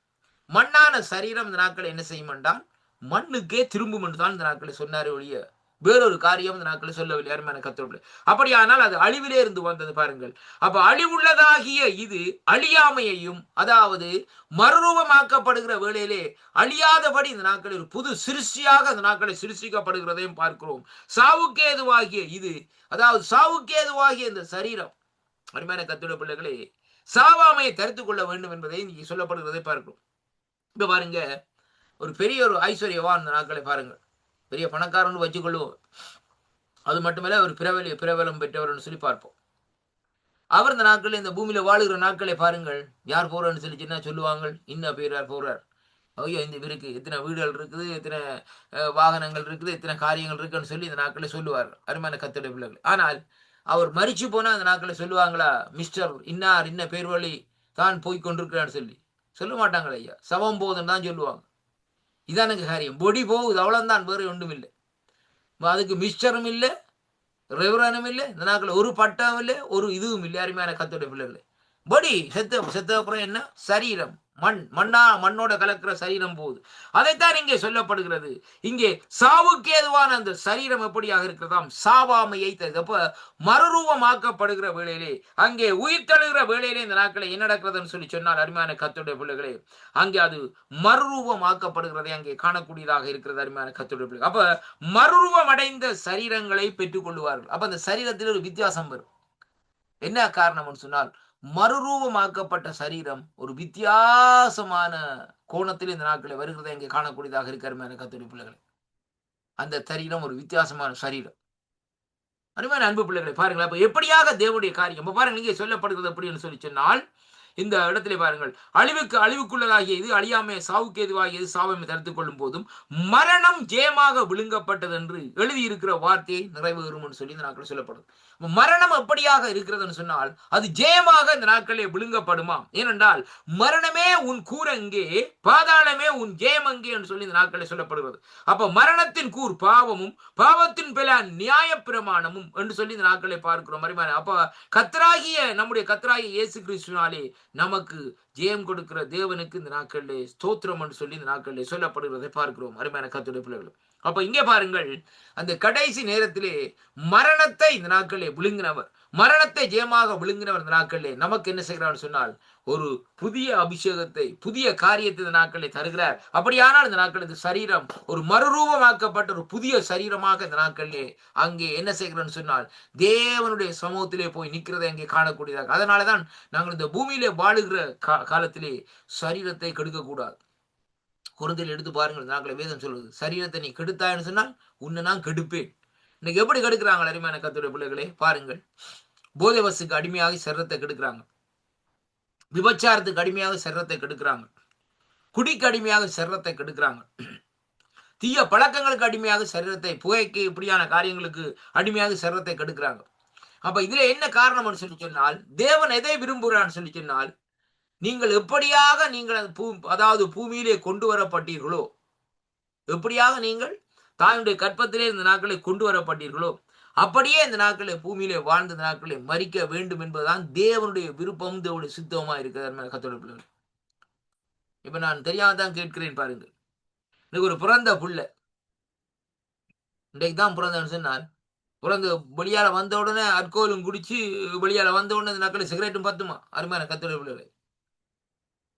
மண்ணான சரீரம் இந்த நாட்களை என்ன செய்யும் என்றால் மண்ணுக்கே திரும்பும் என்று தான் இந்த நாட்களை சொன்னாரே ஒழிய வேறொரு காரியம் இந்த நாட்களை சொல்லவில்லை. அருமையான கர்த்தருடைய அப்படியானால் அது அழிவிலே இருந்து வந்தது பாருங்கள். அப்ப அழிவுள்ளதாகிய இது அழியாமையையும், அதாவது மறுரூபமாக்கப்படுகிற வேளையிலே அழியாதபடி இந்த நாட்களில் ஒரு புது சிருஷ்டியாக இந்த நாட்களை சிருஷ்டிக்கப்படுகிறதையும் பார்க்கிறோம். சாவுக்கு ஏதுவாகிய இது, அதாவது சாவுக்கு ஏதுவாகிய இந்த சரீரம், அருமையான கர்த்தருடைய பிள்ளைகளே, சாவாமையை தரித்துக் கொள்ள வேண்டும் என்பதை இங்கே சொல்லப்படுகிறதை பார்க்கிறோம். இப்ப பாருங்க, ஒரு பெரிய ஒரு ஐஸ்வர்யவான் இந்த நாட்களை பாருங்கள், பெரிய பணக்காரன் வச்சுக்கொள்வோம், அது மட்டுமல்ல ஒரு பிரபலம் பெற்றவர் சொல்லி பார்ப்போம். அவர் இந்த நாட்களில் இந்த பூமியில வாழுகிற நாட்களை பாருங்கள், யார் போறான்னு சொல்லி சின்ன சொல்லுவாங்க, இன்னும் பேர் யார் போறார், ஐயோ இந்த இவருக்கு இத்தனை வீடுகள் இருக்குது, இத்தனை வாகனங்கள் இருக்குது, இத்தனை காரியங்கள் இருக்குன்னு சொல்லி இந்த நாட்களை சொல்லுவார்கள். அருமையான கர்த்தருடைய பிள்ளைகள், ஆனால் அவர் மரிச்சு போனா அந்த நாட்களை சொல்லுவாங்களா, மிஸ்டர் இன்னார் இன்ன பேர் வழி தான் போய் கொண்டிருக்கிறான்னு சொல்லி சொல்ல மாட்டாங்களே ஐயா, சவம் போதுன்னு தான் சொல்லுவாங்க. இதான் எனக்கு காரியம், பொடி போகுது அவ்வளவுதான், வேறு ஒன்றும் இல்லை. அதுக்கு மிஸ்டரும் இல்லை, ரெவரனும் இல்லை, இந்த நாட்கள் ஒரு பட்டம் இல்லை, ஒரு இதுவும் இல்லை. அருமையான கர்த்தருடைய பிள்ளைகளே, பொடி செத்த அப்புறம் என்ன? சரீரம் மண்ணோட கலக்கிற சரீரம் போகுது. அதைத்தான் இங்கே சொல்லப்படுகிறது. இங்கே சாவுக்கு ஏதுவான அந்த சரீரம் எப்படியாக இருக்கிறதாம்? சாவாமையை தருது. அப்ப மறுரூபமாக்கப்படுகிற வேளையிலே, அங்கே உயிர் தழுகிற வேளையிலே இந்த நாட்களை என்ன நடக்கிறதுன்னு சொல்லி சொன்னால், அருமையான கர்த்தருடைய பிள்ளைகளே, அங்கே அது மறுரூபமாக்கப்படுகிறதை அங்கே காணக்கூடியதாக இருக்கிறது. அருமையான கர்த்தருடைய பிள்ளைகள், அப்ப மறுரூபம் அடைந்த சரீரங்களை பெற்றுக் கொள்வார்கள். அப்ப அந்த சரீரத்தில் ஒரு வித்தியாசம் வரும். என்ன காரணம்னு சொன்னால், மறுரூபமாக்கப்பட்ட சரீரம் ஒரு வித்தியாசமான கோணத்தில் இந்த நாட்களை வருகிறதை இங்கே காணக்கூடியதாக இருக்கிற கர்த்தருடைய பிள்ளைகளை. அந்த சரீரம் ஒரு வித்தியாசமான சரீரம். அருமையான அன்பு பிள்ளைகளை பாருங்கள், அப்ப எப்படியாக தேவனுடைய காரியம் பாருங்கள் இங்கே சொல்லப்படுகிறது அப்படின்னு சொல்லி சொன்னால், இந்த இடத்துல பாருங்கள், அழிவுக்குள்ளதாகிய இது அழியாமை, சாவுக்கு எதுவாகியது சாவாமை தடுத்துக் கொள்ளும் போதும் மரணம் ஜெயமாக விழுங்கப்பட்டது என்று எழுதியிருக்கிற வார்த்தையை நிறைவேறும் என்று சொல்லி இந்த நாட்கள் சொல்லப்படுது. மரணம் எப்படியாக இருக்கிறதுன்னு சொன்னால், அது ஜெயமாக இந்த நாட்களே விழுங்கப்படுமா? ஏனென்றால் மரணமே உன் கூர் எங்கே, பாதாளமே உன் ஜெயம் எங்கே என்று சொல்லி இந்த நாட்களே சொல்லப்படுகிறது. அப்ப மரணத்தின் கூர் பாவமும், பாவத்தின் பலன் நியாய பிரமாணமும் என்று சொல்லி இந்த நாட்களை பார்க்கிறோம். அப்ப நம்முடைய கர்த்தராகிய இயேசு கிறிஸ்துவினாலே நமக்கு ஜெயம் கொடுக்கிற தேவனுக்கு இந்த நாட்களிலே ஸ்தோத்திரம் என்று சொல்லி இந்த நாட்களிலே சொல்லப்படுகிறதை பார்க்கிறோம். அருமையான கர்த்தருடைய பிள்ளைகள், அப்ப இங்கே பாருங்கள், அந்த கடைசி நேரத்திலே மரணத்தை இந்த நாட்களிலே விழுங்கினவர், மரணத்தை ஜெயமாக விழுங்கினவர் இந்த நாட்களிலே நமக்கு என்ன செய்கிறார் சொன்னால், ஒரு புதிய அபிஷேகத்தை, புதிய காரியத்தை இந்த நாட்களிலே தருகிறார். அப்படியானால் இந்த நாட்கள் இந்த சரீரம் ஒரு மறுரூபமாக்கப்பட்ட ஒரு புதிய சரீரமாக இந்த நாட்களிலே அங்கே என்ன செய்கிறோம்னு சொன்னால், தேவனுடைய சமூகத்திலே போய் நிற்கிறதை அங்கே காணக்கூடியதாக. அதனாலதான் நாங்கள் இந்த பூமியிலே வாழுகிற காலத்திலே சரீரத்தை கெடுக்கக்கூடாது. குழந்தையில் எடுத்து பாருங்கள், நாட்களை வேதம் சொல்வது, சரீரத்தை நீ கெடுத்தான்னு சொன்னால் உன்னை நான் கெடுப்பேன். இன்னைக்கு எப்படி கெடுக்கிறாங்க அருமையான கர்த்தருடைய பிள்ளைகளே? பாருங்கள், போதை வசுக்கு அடிமையாகி சரீரத்தை கெடுக்கிறாங்க, விபச்சாரத்துக்கு அடிமையாக சரீரத்தை கெடுக்கிறாங்க, குடிக்கு அடிமையாக சரீரத்தை கெடுக்கிறாங்க, தீய பழக்கங்களுக்கு அடிமையாக சரீரத்தை, புகைக்கு இப்படியான காரியங்களுக்கு அடிமையாக சரீரத்தை கெடுக்கிறாங்க. அப்ப இதுல என்ன காரணம்னு சொல்லி சொன்னால், தேவன் எதை விரும்புகிறான்னு சொல்லி சொன்னால், நீங்கள் எப்படியாக நீங்கள் அதாவது பூமியிலே கொண்டு வரப்பட்டீர்களோ, எப்படியாக நீங்கள் தாயுடைய கற்பத்திலே இந்த நாட்களை கொண்டு வரப்பட்டீர்களோ, அப்படியே இந்த நாட்களை பூமியிலே வாழ்ந்த நாட்களை மறிக்க வேண்டும் என்பதுதான் தேவனுடைய விருப்பம், தேவனுடைய சித்தமா இருக்கிறது கர்த்தருடைய பிள்ளைகள். இப்ப நான் தெரியாதான் கேட்கிறேன் பாருங்க. இன்னைக்கு ஒரு பிறந்த புள்ள, இன்றைக்கு தான் பிறந்தன்னு சொன்னார், பிறந்து வெளியால வந்த உடனே அல்கோலும் குடிச்சு வெளியால வந்த உடனே இந்த நாட்களை சிகரெட்டும் பத்துமா? அருமையான கர்த்தருடைய பிள்ளைகளை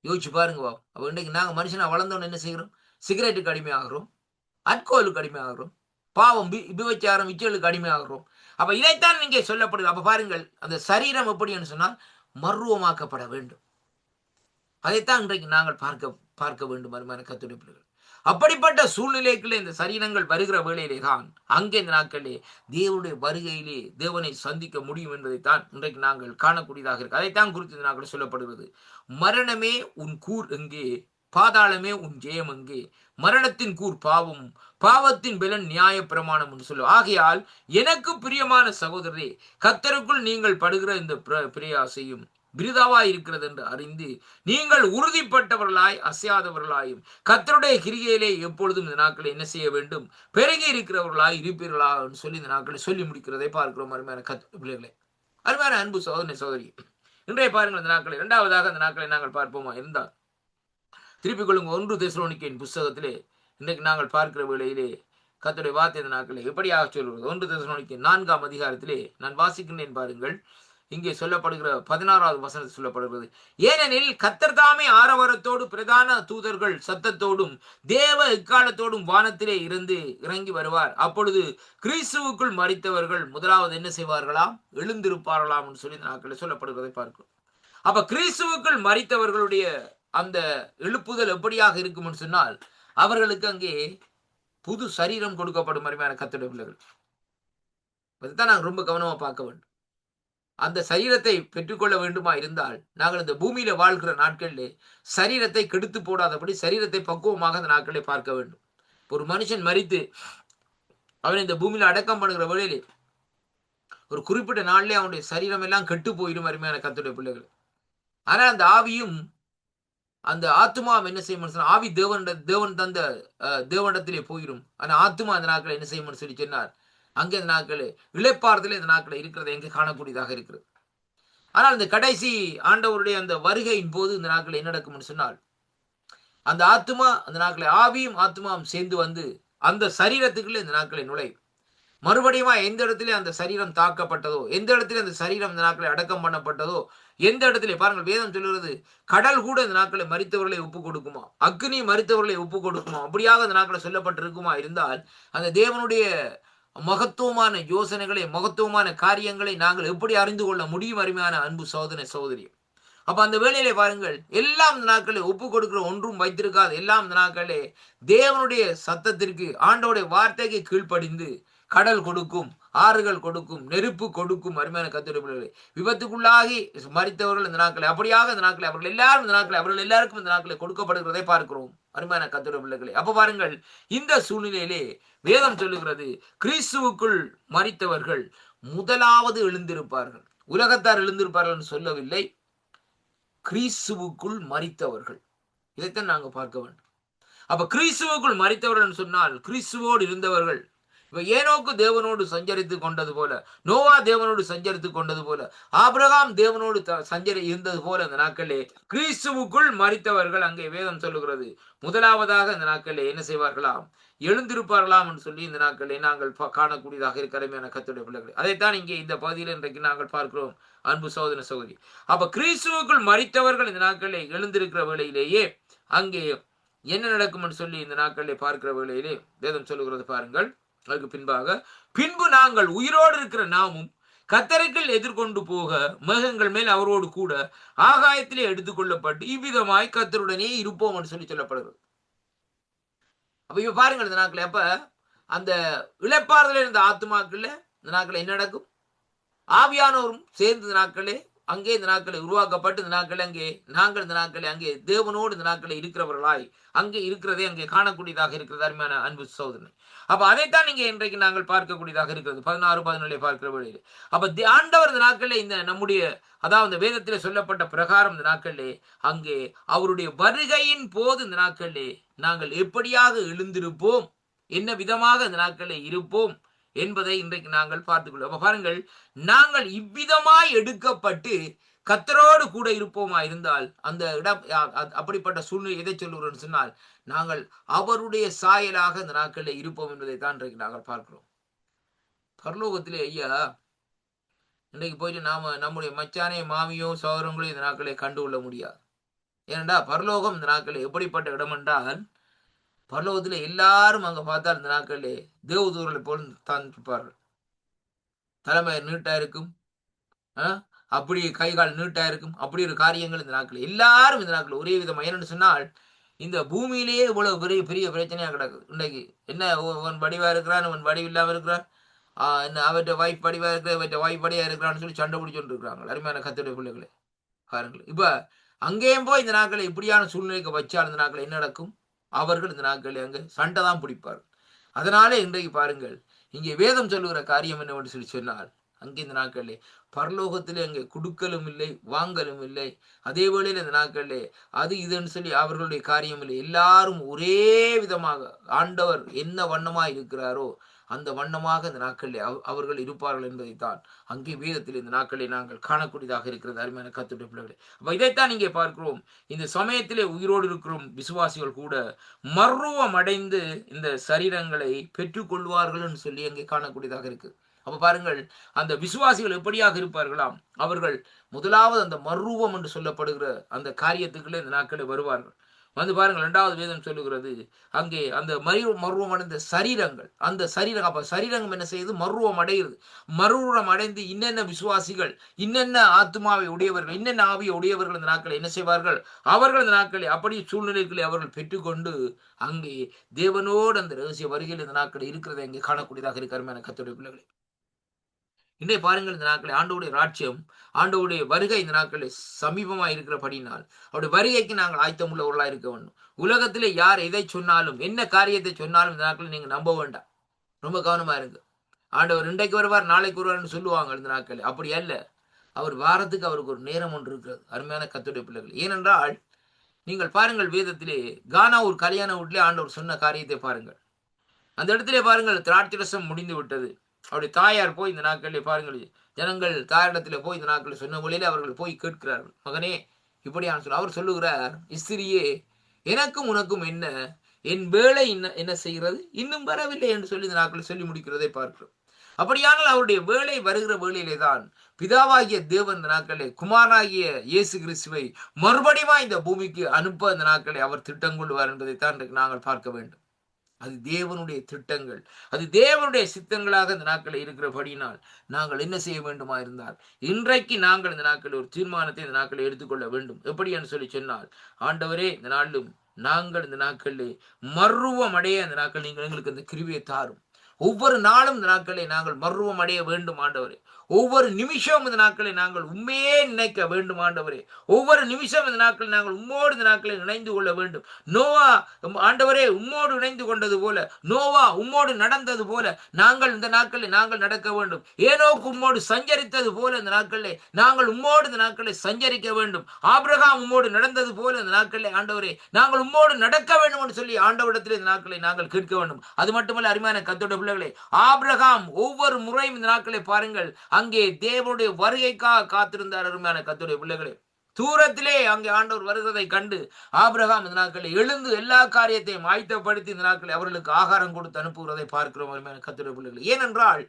யோசிச்சு பாருங்க. அப்ப இன்னைக்கு நாங்க மனுஷனா வளர்ந்தோன்னு என்ன செய்கிறோம்? சிகரெட்டுக்கு அடிமையாகிறோம், அல்கோலுக்கு அடிமையாகிறோம், பாவம் விபச்சாரம் இச்சலுக்கு அடிமையாகிறோம். அப்ப இதைத்தான் நீங்க சொல்லப்படுது. அப்ப பாருங்கள், அந்த சரீரம் எப்படின்னு சொன்னால் மர்வமாக்கப்பட வேண்டும். அதைத்தான் இன்றைக்கு நாங்கள் பார்க்க வேண்டும் அருமையான கர்த்தருடைய பிள்ளைகள். அப்படிப்பட்ட சூழ்நிலைக்குள்ளே இந்த சரீரங்கள் வருகிற வேளையிலே தான் அங்கே இந்த நாட்களே தேவனுடைய வருகையிலே தேவனை சந்திக்க முடியும் என்பதைத்தான் இன்றைக்கு நாங்கள் காணக்கூடியதாக இருக்கு. அதைத்தான் குறித்து இந்த நாட்கள் சொல்லப்படுகிறது. மரணமே உன் கூர் எங்கே, பாதாளமே உன் ஜெயம் எங்கே, மரணத்தின் கூர் பாவம், பாவத்தின் பலன் நியாய பிரமாணம் என்று சொல்லும். ஆகையால் எனக்கு பிரியமான சகோதரரே, கர்த்தருக்குள் நீங்கள் படுகிற இந்த பிரயாசையும் விருதாவாய் இருக்கிறது என்று அறிந்து நீங்கள் உறுதிப்பட்டவர்களாய் அசையாதவர்களாயும் கர்த்தருடைய கிரிகையிலே எப்பொழுதும் இந்த நாட்களை என்ன செய்ய வேண்டும்? பெருகி இருக்கிறவர்களாய் இருப்பீர்களா என்று சொல்லி இந்த நாட்களை சொல்லி முடிக்கிறதை பார்க்கிறோம் அருமையான கர்த்தருடைய பிள்ளைகளே. அருமையான அன்பு சகோதரனே சகோதரி, இன்றைய பாருங்கள் இந்த நாட்களை. இரண்டாவதாக இந்த நாட்களை நாங்கள் பார்ப்போமா இருந்தால், திருப்பிக் கொள்ளுங்க 1 தெசலோனிக்கேயின் புஸ்தகத்திலே இன்றைக்கு நாங்கள் பார்க்கிற வேளையிலே கர்த்தருடைய வார்த்தை இந்த நாட்களை எப்படியாக சொல்கிறது? 1 தெசலோனிக்கேயர் 4ஆம் அதிகாரத்திலே நான் வாசிக்கின்றேன் பாருங்கள். இங்கே சொல்லப்படுகிற 16வது வசனத்தில் சொல்லப்படுகிறது, ஏனெனில் கர்த்தர் தாமே ஆரவாரத்தோடு பிரதான தூதர்கள் சத்தத்தோடும் தேவ எக்காலத்தோடும் வானத்திலே இருந்து இறங்கி வருவார். அப்பொழுது கிறிஸ்துவுக்குள் மரித்தவர்கள் முதலாவது என்ன செய்வார்களாம்? எழுந்திருப்பார்களாம் என்று சொல்லி நாட்களில் சொல்லப்படுகிறதை பார்க்கிறோம். அப்ப கிறிஸ்துவுக்குள் மரித்தவர்களுடைய அந்த எழுப்புதல் எப்படியாக இருக்கும் என்று சொன்னால், அவர்களுக்கு அங்கே புது சரீரம் கொடுக்கப்படும் அருமையான கர்த்தருடைய பிள்ளைகள். அதுதான் நாங்கள் ரொம்ப கவனமா பார்க்க வேண்டும். அந்த சரீரத்தை பெற்றுக்கொள்ள வேண்டுமா இருந்தால் நாங்கள் இந்த பூமியில வாழ்கிற நாட்களிலே சரீரத்தை கெடுத்து போடாதபடி சரீரத்தை பக்குவமாக அந்த நாட்களை பார்க்க வேண்டும். ஒரு மனுஷன் மரித்து அவன் இந்த பூமியில அடக்கம் பண்ணுகிற வேளையிலே ஒரு குறிப்பிட்ட நாளிலே அவனுடைய சரீரம் எல்லாம் கெட்டு போயிடும் அருமையான கர்த்தருடைய பிள்ளைகள். ஆனால் அந்த ஆவியும் அந்த ஆத்மா என்ன செய்யும்? ஆவி தேவன் தந்த தேவனிடத்திலே போயிடும். ஆனா ஆத்மா அந்த நாட்களை என்ன செய்யும் சொல்லி சொன்னார், அங்கே இந்த நாட்கள் இளைப்பாறுதல் இந்த நாட்கள் இருக்கிறது எங்கே காணக்கூடியதாக இருக்கிறது. ஆனால் இந்த கடைசி ஆண்டவருடைய அந்த வருகையின் போது இந்த நாட்கள் என்ன நடக்கும்னு சொன்னால், அந்த ஆத்மா அந்த நாட்களை ஆவியும் ஆத்மாவும் சேர்ந்து வந்து அந்த சரீரத்துக்குள்ளே இந்த நாட்களை நுழையும். மறுபடியும் எந்த இடத்துல அந்த சரீரம் தாக்கப்பட்டதோ, எந்த இடத்துல அந்த சரீரம் இந்த நாட்களை அடக்கம் பண்ணப்பட்டதோ, எந்த இடத்துல பாருங்கள் வேதம் சொல்லுகிறது, கடல் கூட இந்த நாட்களை மரித்தவர்களை ஒப்பு கொடுக்குமா, அக்னி மரித்தவர்களை ஒப்பு கொடுக்குமா, அப்படியாக அந்த நாட்களை சொல்லப்பட்டிருக்குமா இருந்தால் அந்த தேவனுடைய மகத்துவமான யோசனைகளை, மகத்துவமான காரியங்களை நாங்கள் எப்படி அறிந்து கொள்ள முடியும் அருமையான அன்பு சகோதர சகோதரி? அப்ப அந்த வேளையிலே பாருங்கள், எல்லாம் இந்த நாட்களை ஒப்பு கொடுக்கிற ஒன்றும் வைத்திருக்காது. எல்லாம் இந்த நாட்களே தேவனுடைய சத்தத்திற்கு, ஆண்டோடைய வார்த்தைக்கு கீழ்ப்படிந்து கடல் கொடுக்கும், ஆறுகள் கொடுக்கும், நெருப்பு கொடுக்கும் அருமையான கர்த்தருடைய பிள்ளைகளே. விபத்துக்குள்ளாகி மரித்தவர்கள் இந்த நாட்களை அப்படியாக இந்த நாட்களை அவர்கள் எல்லாரும் இந்த நாட்களை அவர்கள் எல்லாருக்கும் இந்த நாட்களை கொடுக்கப்படுகிறதை பார்க்கிறோம் அருமையான கர்த்தருடைய பிள்ளைகளே. அப்ப பாருங்கள், இந்த சூழ்நிலையிலே வேதம் சொல்லுகிறது, கிறிஸ்துவுக்குள் மரித்தவர்கள் முதலாவது எழுந்திருப்பார்கள். உலகத்தார் எழுந்திருப்பார்கள் சொல்லவில்லை, கிறிஸ்துவுக்குள் மரித்தவர்கள். இதைத்தான் நாங்க பார்க்க வேண்டும். அப்ப கிறிஸ்துவுக்குள் மரித்தவர்கள் சொன்னால் கிறிஸ்துவோடு இருந்தவர்கள். இப்ப ஏனோக்கு தேவனோடு சஞ்சரித்து கொண்டது போல, நோவா தேவனோடு சஞ்சரித்து கொண்டது போல, ஆபிரகாம் தேவனோடு இருந்தது போல இந்த நாட்களே கிறிஸ்துவுக்குள் மரித்தவர்கள் அங்கே வேதம் சொல்லுகிறது முதலாவதாக இந்த நாட்களே என்ன செய்வார்களாம்? எழுந்திருப்பார்களாம் என்று சொல்லி இந்த நாட்களே நாங்கள் காணக்கூடியதாக இருக்கிற கர்த்தருடைய பிள்ளைகள். அதைத்தான் இங்கே இந்த பகுதியில் இன்றைக்கு நாங்கள் பார்க்கிறோம் அன்பு சகோதர சகோதரி. அப்ப கிறிஸ்துவுக்குள் மரித்தவர்கள் இந்த நாட்களே எழுந்திருக்கிற வேளையிலேயே அங்கே என்ன நடக்கும் என்று சொல்லி இந்த நாட்களே பார்க்கிற வேளையிலே வேதம் சொல்லுகிறது பாருங்கள். அதுக்கு பின்பு நாங்கள் உயிரோடு இருக்கிற நாமும் கர்த்தருக்குள் எதிர்கொண்டு போக மேகங்கள் மேல் அவரோடு கூட ஆகாயத்திலே எடுத்துக்கொள்ளப்பட்டு இவ்விதமாய் கர்த்தருடனே இருப்போம் என்று சொல்லி சொல்லப்படுகிறது. அப்ப இப்ப பாருங்கள் இந்த நாட்கள் அப்ப அந்த இளைப்பாறுதல இருந்த ஆத்துமாக்கள்ல இந்த நாட்கள் என்ன நடக்கும்? ஆவியானவரும் சேர்ந்து இந்த நாட்களே அங்கே இந்த நாட்களை உருவாக்கப்பட்டு இந்த நாட்கள் அங்கே நாங்கள் இந்த நாட்களை அங்கே தேவனோடு இந்த நாட்களை இருக்கிறவர்களாய் அங்கே இருக்கிறதே அங்கே காணக்கூடியதாக இருக்கிறது அருமையான அன்பு சோதனை. அப்ப அதைத்தான் நீங்க இன்றைக்கு நாங்கள் பார்க்கக்கூடியதாக இருக்கிறது 16-17 பார்க்கிற வழியில். அப்ப ஆண்டவர் இந்த நாட்களில் இந்த நம்முடைய அதாவது இந்த வேதத்தில் சொல்லப்பட்ட பிரகாரம் இந்த நாட்களிலே அங்கே அவருடைய வருகையின் போது இந்த நாட்களிலே நாங்கள் எப்படியாக எழுந்திருப்போம், என்ன விதமாக இந்த நாட்களில் இருப்போம் என்பதை இன்றைக்கு நாங்கள் பார்த்துக்கொள்வோம். அப்ப பாருங்கள், நாங்கள் இவ்விதமாய் எடுக்கப்பட்டு கத்தரோடு கூட இருப்போமா இருந்தால் அந்த இடம் அப்படிப்பட்ட சூழ்நிலை எதை சொல்லுகிறோம் சொன்னால் நாங்கள் அவருடைய சாயலாக இந்த நாட்களில் இருப்போம் என்பதை தான் இன்றைக்கு நாங்கள் பார்க்கிறோம். பரலோகத்திலே ஐயா இன்றைக்கு போயிட்டு நாம நம்முடைய மச்சானே மாமியோ சௌரங்களையும் இந்த நாட்களை கண்டு கொள்ள முடியாது. ஏனென்றா பரலோகம் இந்த நாட்களில் எப்படிப்பட்ட இடம் என்றால் பரலோகத்தில் எல்லாரும் அங்க பார்த்தால் இந்த நாட்களிலே தேவதூர்களை போல் தான் இருப்பார்கள். தலைமை நீட்டா இருக்கும், அப்படி கைகால் நீட்டா இருக்கும், அப்படி ஒரு காரியங்கள் இந்த நாட்கள் எல்லாரும் இந்த நாட்கள் ஒரே விதமா. ஏன்னு சொன்னால் இந்த பூமியிலேயே இவ்வளவு பெரிய பெரிய பிரச்சனையா கிடக்குது. இன்னைக்கு என்ன அவன் வடிவா இருக்கிறான், அவன் வடிவில்லாம இருக்கிறான், என்ன அவற்றை வாய்ப்பு படிவா இருக்கிற அவற்றை வாய்ப்பு படியா இருக்கிறான்னு சொல்லி சண்டை பிடிச்சோண்டு இருக்கிறாங்க அருமையான கத்துடைய பிள்ளைகளே பாருங்கள். இப்ப அங்கேயும் போய் இந்த நாட்களை இப்படியான சூழ்நிலைக்கு வச்சால் இந்த நாட்கள் என்ன நடக்கும்? அவர்கள் இந்த நாட்களில் அங்கு சண்டை தான் பிடிப்பார்கள். அதனால இன்றைக்கு பாருங்கள், இங்கே வேதம் சொல்லுகிற காரியம் என்னவென்று சொல்லி சொன்னால் அங்கே இந்த நாட்களிலே பரலோகத்திலே அங்கே குடுக்கலும் இல்லை வாங்கலும் இல்லை. அதே வேளையில் இந்த நாட்களிலே அது இதுன்னு சொல்லி அவர்களுடைய காரியம் இல்லை. எல்லாரும் ஒரே விதமாக ஆண்டவர் என்ன வண்ணமாய் இருக்கிறாரோ அந்த வண்ணமாக இந்த நாட்களிலே அவர்கள் இருப்பார்கள் என்பதைத்தான் அங்கே வேதத்தில் இந்த நாட்களை நாங்கள் காணக்கூடியதாக இருக்கிறது அருமையான கர்த்தருடைய பிள்ளைகளே. அப்ப இதைத்தான் இங்கே பார்க்கிறோம். இந்த சமயத்திலே உயிரோடு இருக்கிற விசுவாசிகள் கூட மர்வம் அடைந்து இந்த சரீரங்களை பெற்றுக்கொள்வார்கள் சொல்லி அங்கே காணக்கூடியதாக இருக்கு. அப்ப பாருங்கள், அந்த விசுவாசிகள் எப்படியாக இருப்பார்களாம்? அவர்கள் முதலாவது அந்த மர்ரூபம் என்று சொல்லப்படுகிற அந்த காரியத்துக்குள்ளே இந்த நாட்களில் வருவார்கள். வந்து பாருங்கள், 2வது வேதம் சொல்லுகிறது அங்கே அந்த மர்வம் அடைந்த சரீரங்கள், அந்த சரீரம் அப்ப சரீரங்கள் என்ன செய்யுது? மர்வம் அடைகிறது. மர்வம் அடைந்து இன்னென்ன விசுவாசிகள், இன்னென்ன ஆத்மாவை உடையவர்கள், இன்னென்ன ஆவியை உடையவர்கள் இந்த நாட்களை என்ன செய்வார்கள்? அவர்கள் இந்த நாட்களை அப்படி சூழ்நிலைகளை அவர்கள் பெற்றுக்கொண்டு அங்கே தேவனோடு அந்த ரகசிய வருகையில் இந்த நாட்களை இருக்கிறதை அங்கே காணக்கூடியதாக இருக்கிற கர்த்தருடைய பிள்ளைகளே. இன்றைய பாருங்கள், இந்த நாட்களில் ஆண்டவருடைய ராஜ்யம், ஆண்டவருடைய வருகை இந்த நாட்களில் சமீபமாக இருக்கிறபடினால் அவருடைய வருகைக்கு நாங்கள் ஆயத்தம் உள்ளவர்களாக இருக்க வேண்டும். உலகத்திலே யார் எதை சொன்னாலும், என்ன காரியத்தை சொன்னாலும் இந்த நாட்களில் நீங்க நம்ப வேண்டாம். ரொம்ப கவனமா இருங்க. ஆண்டவர் இன்றைக்கு வருவார் நாளைக்கு வருவார்னு சொல்லுவாங்க இந்த நாட்களில். அப்படி அல்ல. அவர் வாரத்துக்கு அவருக்கு ஒரு நேரம் ஒன்று இருக்கிறது அருமையான கர்த்தருடைய பிள்ளைகள். ஏனென்றால் நீங்கள் பாருங்கள், வேதத்திலே கானா ஒரு கல்யாண வீட்டிலே ஆண்டவர் சொன்ன காரியத்தை பாருங்கள். அந்த இடத்திலே பாருங்கள், திராட்சை ரசம் முடிந்து விட்டது. அவருடைய தாயார் போய் இந்த நாட்களில் பாருங்கள், ஜனங்கள் தாயாரிடத்தில் போய் இந்த நாட்களில் சொன்ன மொழியில அவர்கள் போய் கேட்கிறார்கள், மகனே இப்படியான சொல்ல. அவர் சொல்லுகிறார், இஸ்திரியே எனக்கும் உனக்கும் என்ன, என் வேலை என்ன செய்கிறது, இன்னும் வரவில்லை என்று சொல்லி இந்த நாட்களில் சொல்லி முடிக்கிறதை பார்க்கிறோம். அப்படியானால் அவருடைய வேலை வருகிற வேளையிலே தான் பிதாவாகிய தேவன் இந்த நாட்களிலே குமாரனாகிய இயேசு கிறிஸ்துவை மறுபடியும் இந்த பூமிக்கு அனுப்ப இந்த நாட்களை அவர் திட்டம் கொள்வார் என்பதைத்தான் நாங்கள் பார்க்க வேண்டும். அது தேவனுடைய திட்டங்கள், அது தேவனுடைய சித்தங்களாக இந்த நாட்களில் இருக்கிறபடியினால் நாங்கள் என்ன செய்ய வேண்டுமா இருந்தால் இன்றைக்கு நாங்கள் இந்த நாட்களில் ஒரு தீர்மானத்தை இந்த நாட்களில் எடுத்துக்கொள்ள வேண்டும். எப்படி என்று சொல்லி சொன்னால், ஆண்டவரே இந்த நாளிலும் நாங்கள் இந்த நாட்களிலே மர்வம் அடைய இந்த நாட்கள் நீங்கள் எங்களுக்கு அந்த கிருபையை தாரும். ஒவ்வொரு நாளும் இந்த நாட்களை நாங்கள் மர்வம் அடைய வேண்டும் ஆண்டவரே. ஒவ்வொரு நிமிஷம் இந்த நாட்களை நாங்கள் உண்மையே நினைக்க வேண்டும் ஆண்டவரே. ஒவ்வொரு நிமிஷம் இந்த நாட்கள் நாங்கள் உம்மோடு இந்த நாட்களை இணைந்து கொள்ள வேண்டும். நோவா ஆண்டவரே உம்மோடு இணைந்து கொண்டது போல, நோவா உம்மோடு நடந்தது போல நாங்கள் இந்த நாட்களில் நாங்கள் நடக்க வேண்டும். ஏனோக்கு உம்மோடு சஞ்சரித்தது போல இந்த நாட்களிலே நாங்கள் உம்மோடு இந்த நாட்களை சஞ்சரிக்க வேண்டும். ஆபிரகாம் உம்மோடு நடந்தது போல இந்த நாட்களிலே ஆண்டவரே நாங்கள் உம்மோடு நடக்க வேண்டும் என்று சொல்லி ஆண்டவரிடத்தில் இந்த நாட்களை நாங்கள் கேட்க வேண்டும். அது மட்டுமல்ல அருமையான கர்த்தருடைய பிள்ளைகளே, ஆபிரகாம் ஒவ்வொரு முறையும் இந்த நாட்களை பாருங்கள் அங்கே தேவனுடைய வருகைக்காக காத்திருந்தார். அருமையான கர்த்தருடைய பிள்ளைகளே, தூரத்திலே அங்கே ஆண்டவர் வருகிறதை கண்டு ஆபிரகாம் இந்த நாட்களில் எழுந்து எல்லா காரியத்தையும் ஆயத்தப்படுத்தி இந்த நாட்களில் அவர்களுக்கு ஆகாரம் கொடுத்து அனுப்புகிறதை பார்க்கிறோம் அருமையான கர்த்தருடைய பிள்ளைகளே. ஏனென்றால்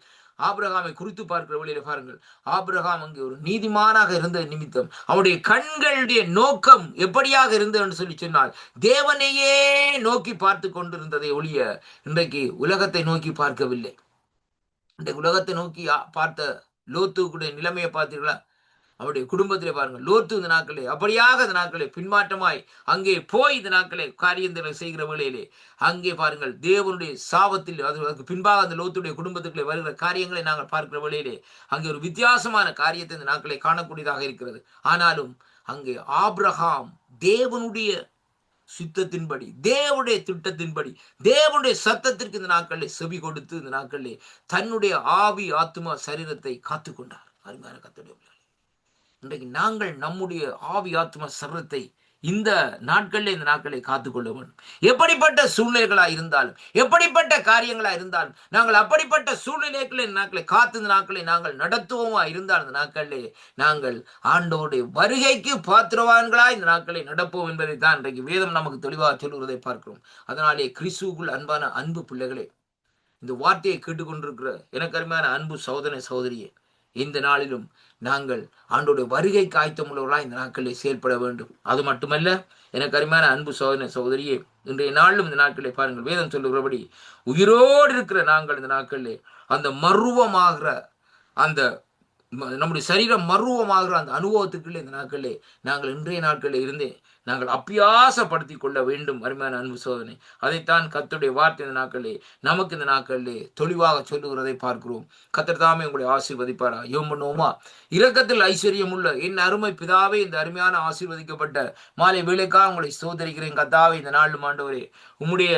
ஆபிரகாமை குறித்து பார்க்கிற வழியில பாருங்கள், ஆபிரகாம் அங்கே ஒரு நீதிமானாக இருந்த நிமித்தம் அவனுடைய கண்களுடைய நோக்கம் எப்படியாக இருந்தது என்று சொல்லி சொன்னால் தேவனையே நோக்கி பார்த்து கொண்டிருந்ததை ஒழிய இன்றைக்கு உலகத்தை நோக்கி பார்க்கவில்லை. இன்றைக்கு உலகத்தை நோக்கி பார்த்த லோத்துக்குடைய நிலைமையை பார்த்தீர்களா? அவருடைய குடும்பத்திலே பாருங்கள் லோத்து இந்த நாட்களே அப்படியாக இந்த நாட்களே பின்மாற்றமாய் அங்கே போய் இந்த நாட்களே காரியங்களை செய்கிற வேளையிலே அங்கே பாருங்கள் தேவனுடைய சாபத்தில் அதுக்கு பின்பாக அந்த லோத்துடைய குடும்பத்துக்குள்ளே வருகிற காரியங்களை நாங்கள் பார்க்கிற வேளையிலே அங்கே ஒரு வித்தியாசமான காரியத்தை இந்த நாட்களை காணக்கூடியதாக இருக்கிறது. ஆனாலும் அங்கே ஆபிரகாம் தேவனுடைய சித்தத்தின்படி தேவனுடைய திட்டத்தின்படி தேவனுடைய சத்தத்திற்கு இந்த நாட்களில் செவி கொடுத்து இந்த நாட்களில் தன்னுடைய ஆவி ஆத்மா சரீரத்தை காத்துக்கொண்டார். அருமையான கர்த்தருடைய பிள்ளைகளே, இன்றைக்கு நாங்கள் நம்முடைய ஆவி ஆத்மா சரீரத்தை இந்த நாட்களில் இந்த நாட்களை காத்துக்கொள்ள வேண்டும். எப்படிப்பட்ட சூழ்நிலைகளா இருந்தாலும் எப்படிப்பட்ட காரியங்களா இருந்தாலும் நாங்கள் அப்படிப்பட்ட சூழ்நிலைகளை நாட்களை காத்து இந்த நாட்களை நாங்கள் நடத்துவோமா இருந்தால் இந்த நாட்களிலே நாங்கள் ஆண்டவருடைய வருகைக்கு பாத்திரவான்களா இந்த நாட்களை நடப்போம் என்பதை தான் இன்றைக்கு வேதம் நமக்கு தெளிவாக சொல்லுவதை பார்க்கிறோம். அதனாலே கிறிஸ்துவுக்குள் அன்பான அன்பு பிள்ளைகளே, இந்த வார்த்தையை கேட்டுக்கொண்டிருக்கிற எனக்கு அருமையான அன்பு சகோதர சகோதரியே, இந்த நாளிலும் நாங்கள் ஆண்டோடைய வருகை காய்த்தமுள்ளவர்களாக இந்த நாட்களில் செயல்பட வேண்டும். அது மட்டுமல்ல எனக்கு அருமையான அன்பு சகோதர சகோதரியே, இன்றைய நாளிலும் இந்த நாட்களை பாருங்கள் வேதம் சொல்லுகிறபடி உயிரோடு இருக்கிற நாங்கள் இந்த நாட்களிலே அந்த மருவமாகிற அந்த நம்முடைய சரீரம் மருவமாகிற அந்த அனுபவத்துக்குள்ளே இந்த நாட்களிலே நாங்கள் இன்றைய நாட்களில் இருந்தே நாங்கள் அபியாசப்படுத்தி கொள்ள வேண்டும். அருமையான அன்பு சோதனை அதைத்தான் கர்த்தருடைய வார்த்தை இந்த நாட்களிலே நமக்கு இந்த நாட்களிலே தெளிவாக சொல்லுகிறதை பார்க்கிறோம். கர்த்தர் தாமே உங்களை ஆசீர்வதிப்பாரா. யோம் பண்ணுவோமா. இரக்கத்தில் ஐஸ்வர்யம் உள்ள என் அருமை பிதாவே, இந்த அருமையான ஆசீர்வதிக்கப்பட்ட மாலை வேலைக்காக உங்களை சோதரிக்கிறேன். கர்த்தாவே, இந்த நாளும் ஆண்டவரே உம்முடைய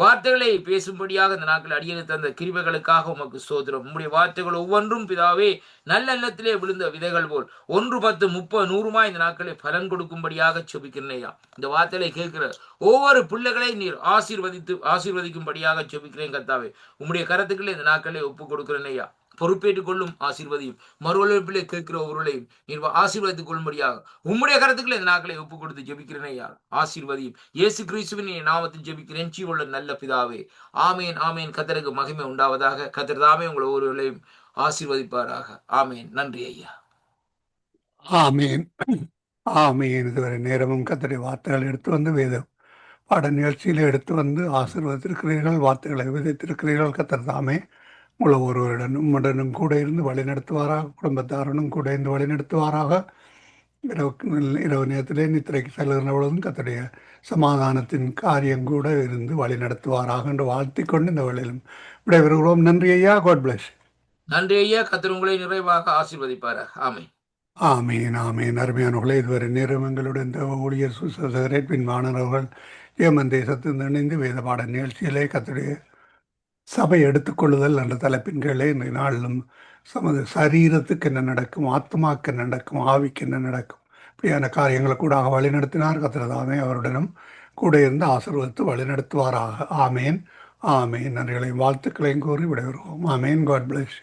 வார்த்தைகளை பேசும்படியாக இந்த நாட்கள் அடியெடுத்து தந்த கிருபைகளுக்காக உமக்கு சோதரம். உம்முடைய வார்த்தைகள் ஒவ்வொன்றும் பிதாவே நல்ல எண்ணத்திலே விழுந்த விதைகள் போல் 1, 10, 30, 100 இந்த நாட்களை பலன் கொடுக்கும்படியாக செபிக்கிறேன். இந்த வார்த்தையை கேட்கிற ஒவ்வொரு பிள்ளைகளை நீர் ஆசீர்வதிக்கும்படியாக செபிக்கிறேன். கர்த்தாவே, உம்முடைய கரத்துக்களே இந்த நாட்களை ஒப்புக் கொடுக்கிறேன் ஐயா. பொறுப்பேற்றுக் கொள்ளும் ஆசீர்வதியும் மறுவழைப்பிலே கேட்கிற ஒவ்வொருளையும் நீர் ஆசீர்வதித்துக் கொள்ளும்படியாக உம்முடைய கருத்துக்களை இந்த நாட்களை ஒப்புக் கொடுத்து ஜெபிக்கிறேன் ஐயா. ஆசீர்வதியும் இயேசு கிறிஸ்துவின் நாமத்தில் ஜெபிக்கிறேன் ஜீவனுள்ள நல்ல பிதாவே. ஆமேன் ஆமேன். கர்த்தருக்கு மகிமை உண்டாவதாக. கர்த்தர் தாமே உங்களை ஒவ்வொருவரையும் ஆசீர்வதிப்பாராக. ஆமேன். நன்றி ஐயா. ஆமேன் ஆமேன். இதுவரை நேரமும் கர்த்தருடைய வார்த்தைகள் எடுத்து வந்து வேத பாட நிகழ்ச்சியில் எடுத்து வந்து ஆசீர்வதித்திருக்கிறீர்கள், வார்த்தைகளை விதைத்திருக்கிறீர்கள். கர்த்தர் தாமே உங்களை ஒருவருடனும் கூட இருந்து வழிநடத்துவாராக, குடும்பத்தாரனும் கூட இருந்து வழிநடத்துவாராக. இரவு நேரத்திலே நித்திரைக்கு செல்கிற பொழுதும் கர்த்தருடைய சமாதானத்தின் காரியம் கூட இருந்து வழி நடத்துவாராக என்று வாழ்த்தி கொண்டு இந்த வேளையிலும் விடைபெறுகிறோம். நன்றி ஐயா. God bless. நன்றி ஐயா. கர்த்தர் உங்களை நிறைவாக ஆசீர்வதிப்பாராக. ஆமேன் ஆமீன் ஆமீன். அருமையானவர்களே, இதுவரை நேரம் எங்களுடைய இந்த ஊழியர் சுசேகரன் பின்வானவர்கள் ஏமன் தேசத்தில் இணைந்து வேத பாட நிகழ்ச்சியிலே கர்த்தருடைய சபை எடுத்துக்கொள்ளுதல் என்ற தலைப்பின் கீழே இந்த நாளிலும் சமது சரீரத்துக்கு என்ன நடக்கும், ஆத்மாக்கு என்ன நடக்கும், ஆவிக்கு என்ன நடக்கும், இப்படியான காரியங்களை கூட வழிநடத்தினார். கர்த்தர் அவருடனும் கூட இருந்து ஆசீர்வதித்து வழிநடத்துவாராக. ஆமேன் ஆமேன். நன்றிகளையும் வாழ்த்துக்களையும் கூறி விடைபெறுவோம். ஆமேன். God plus.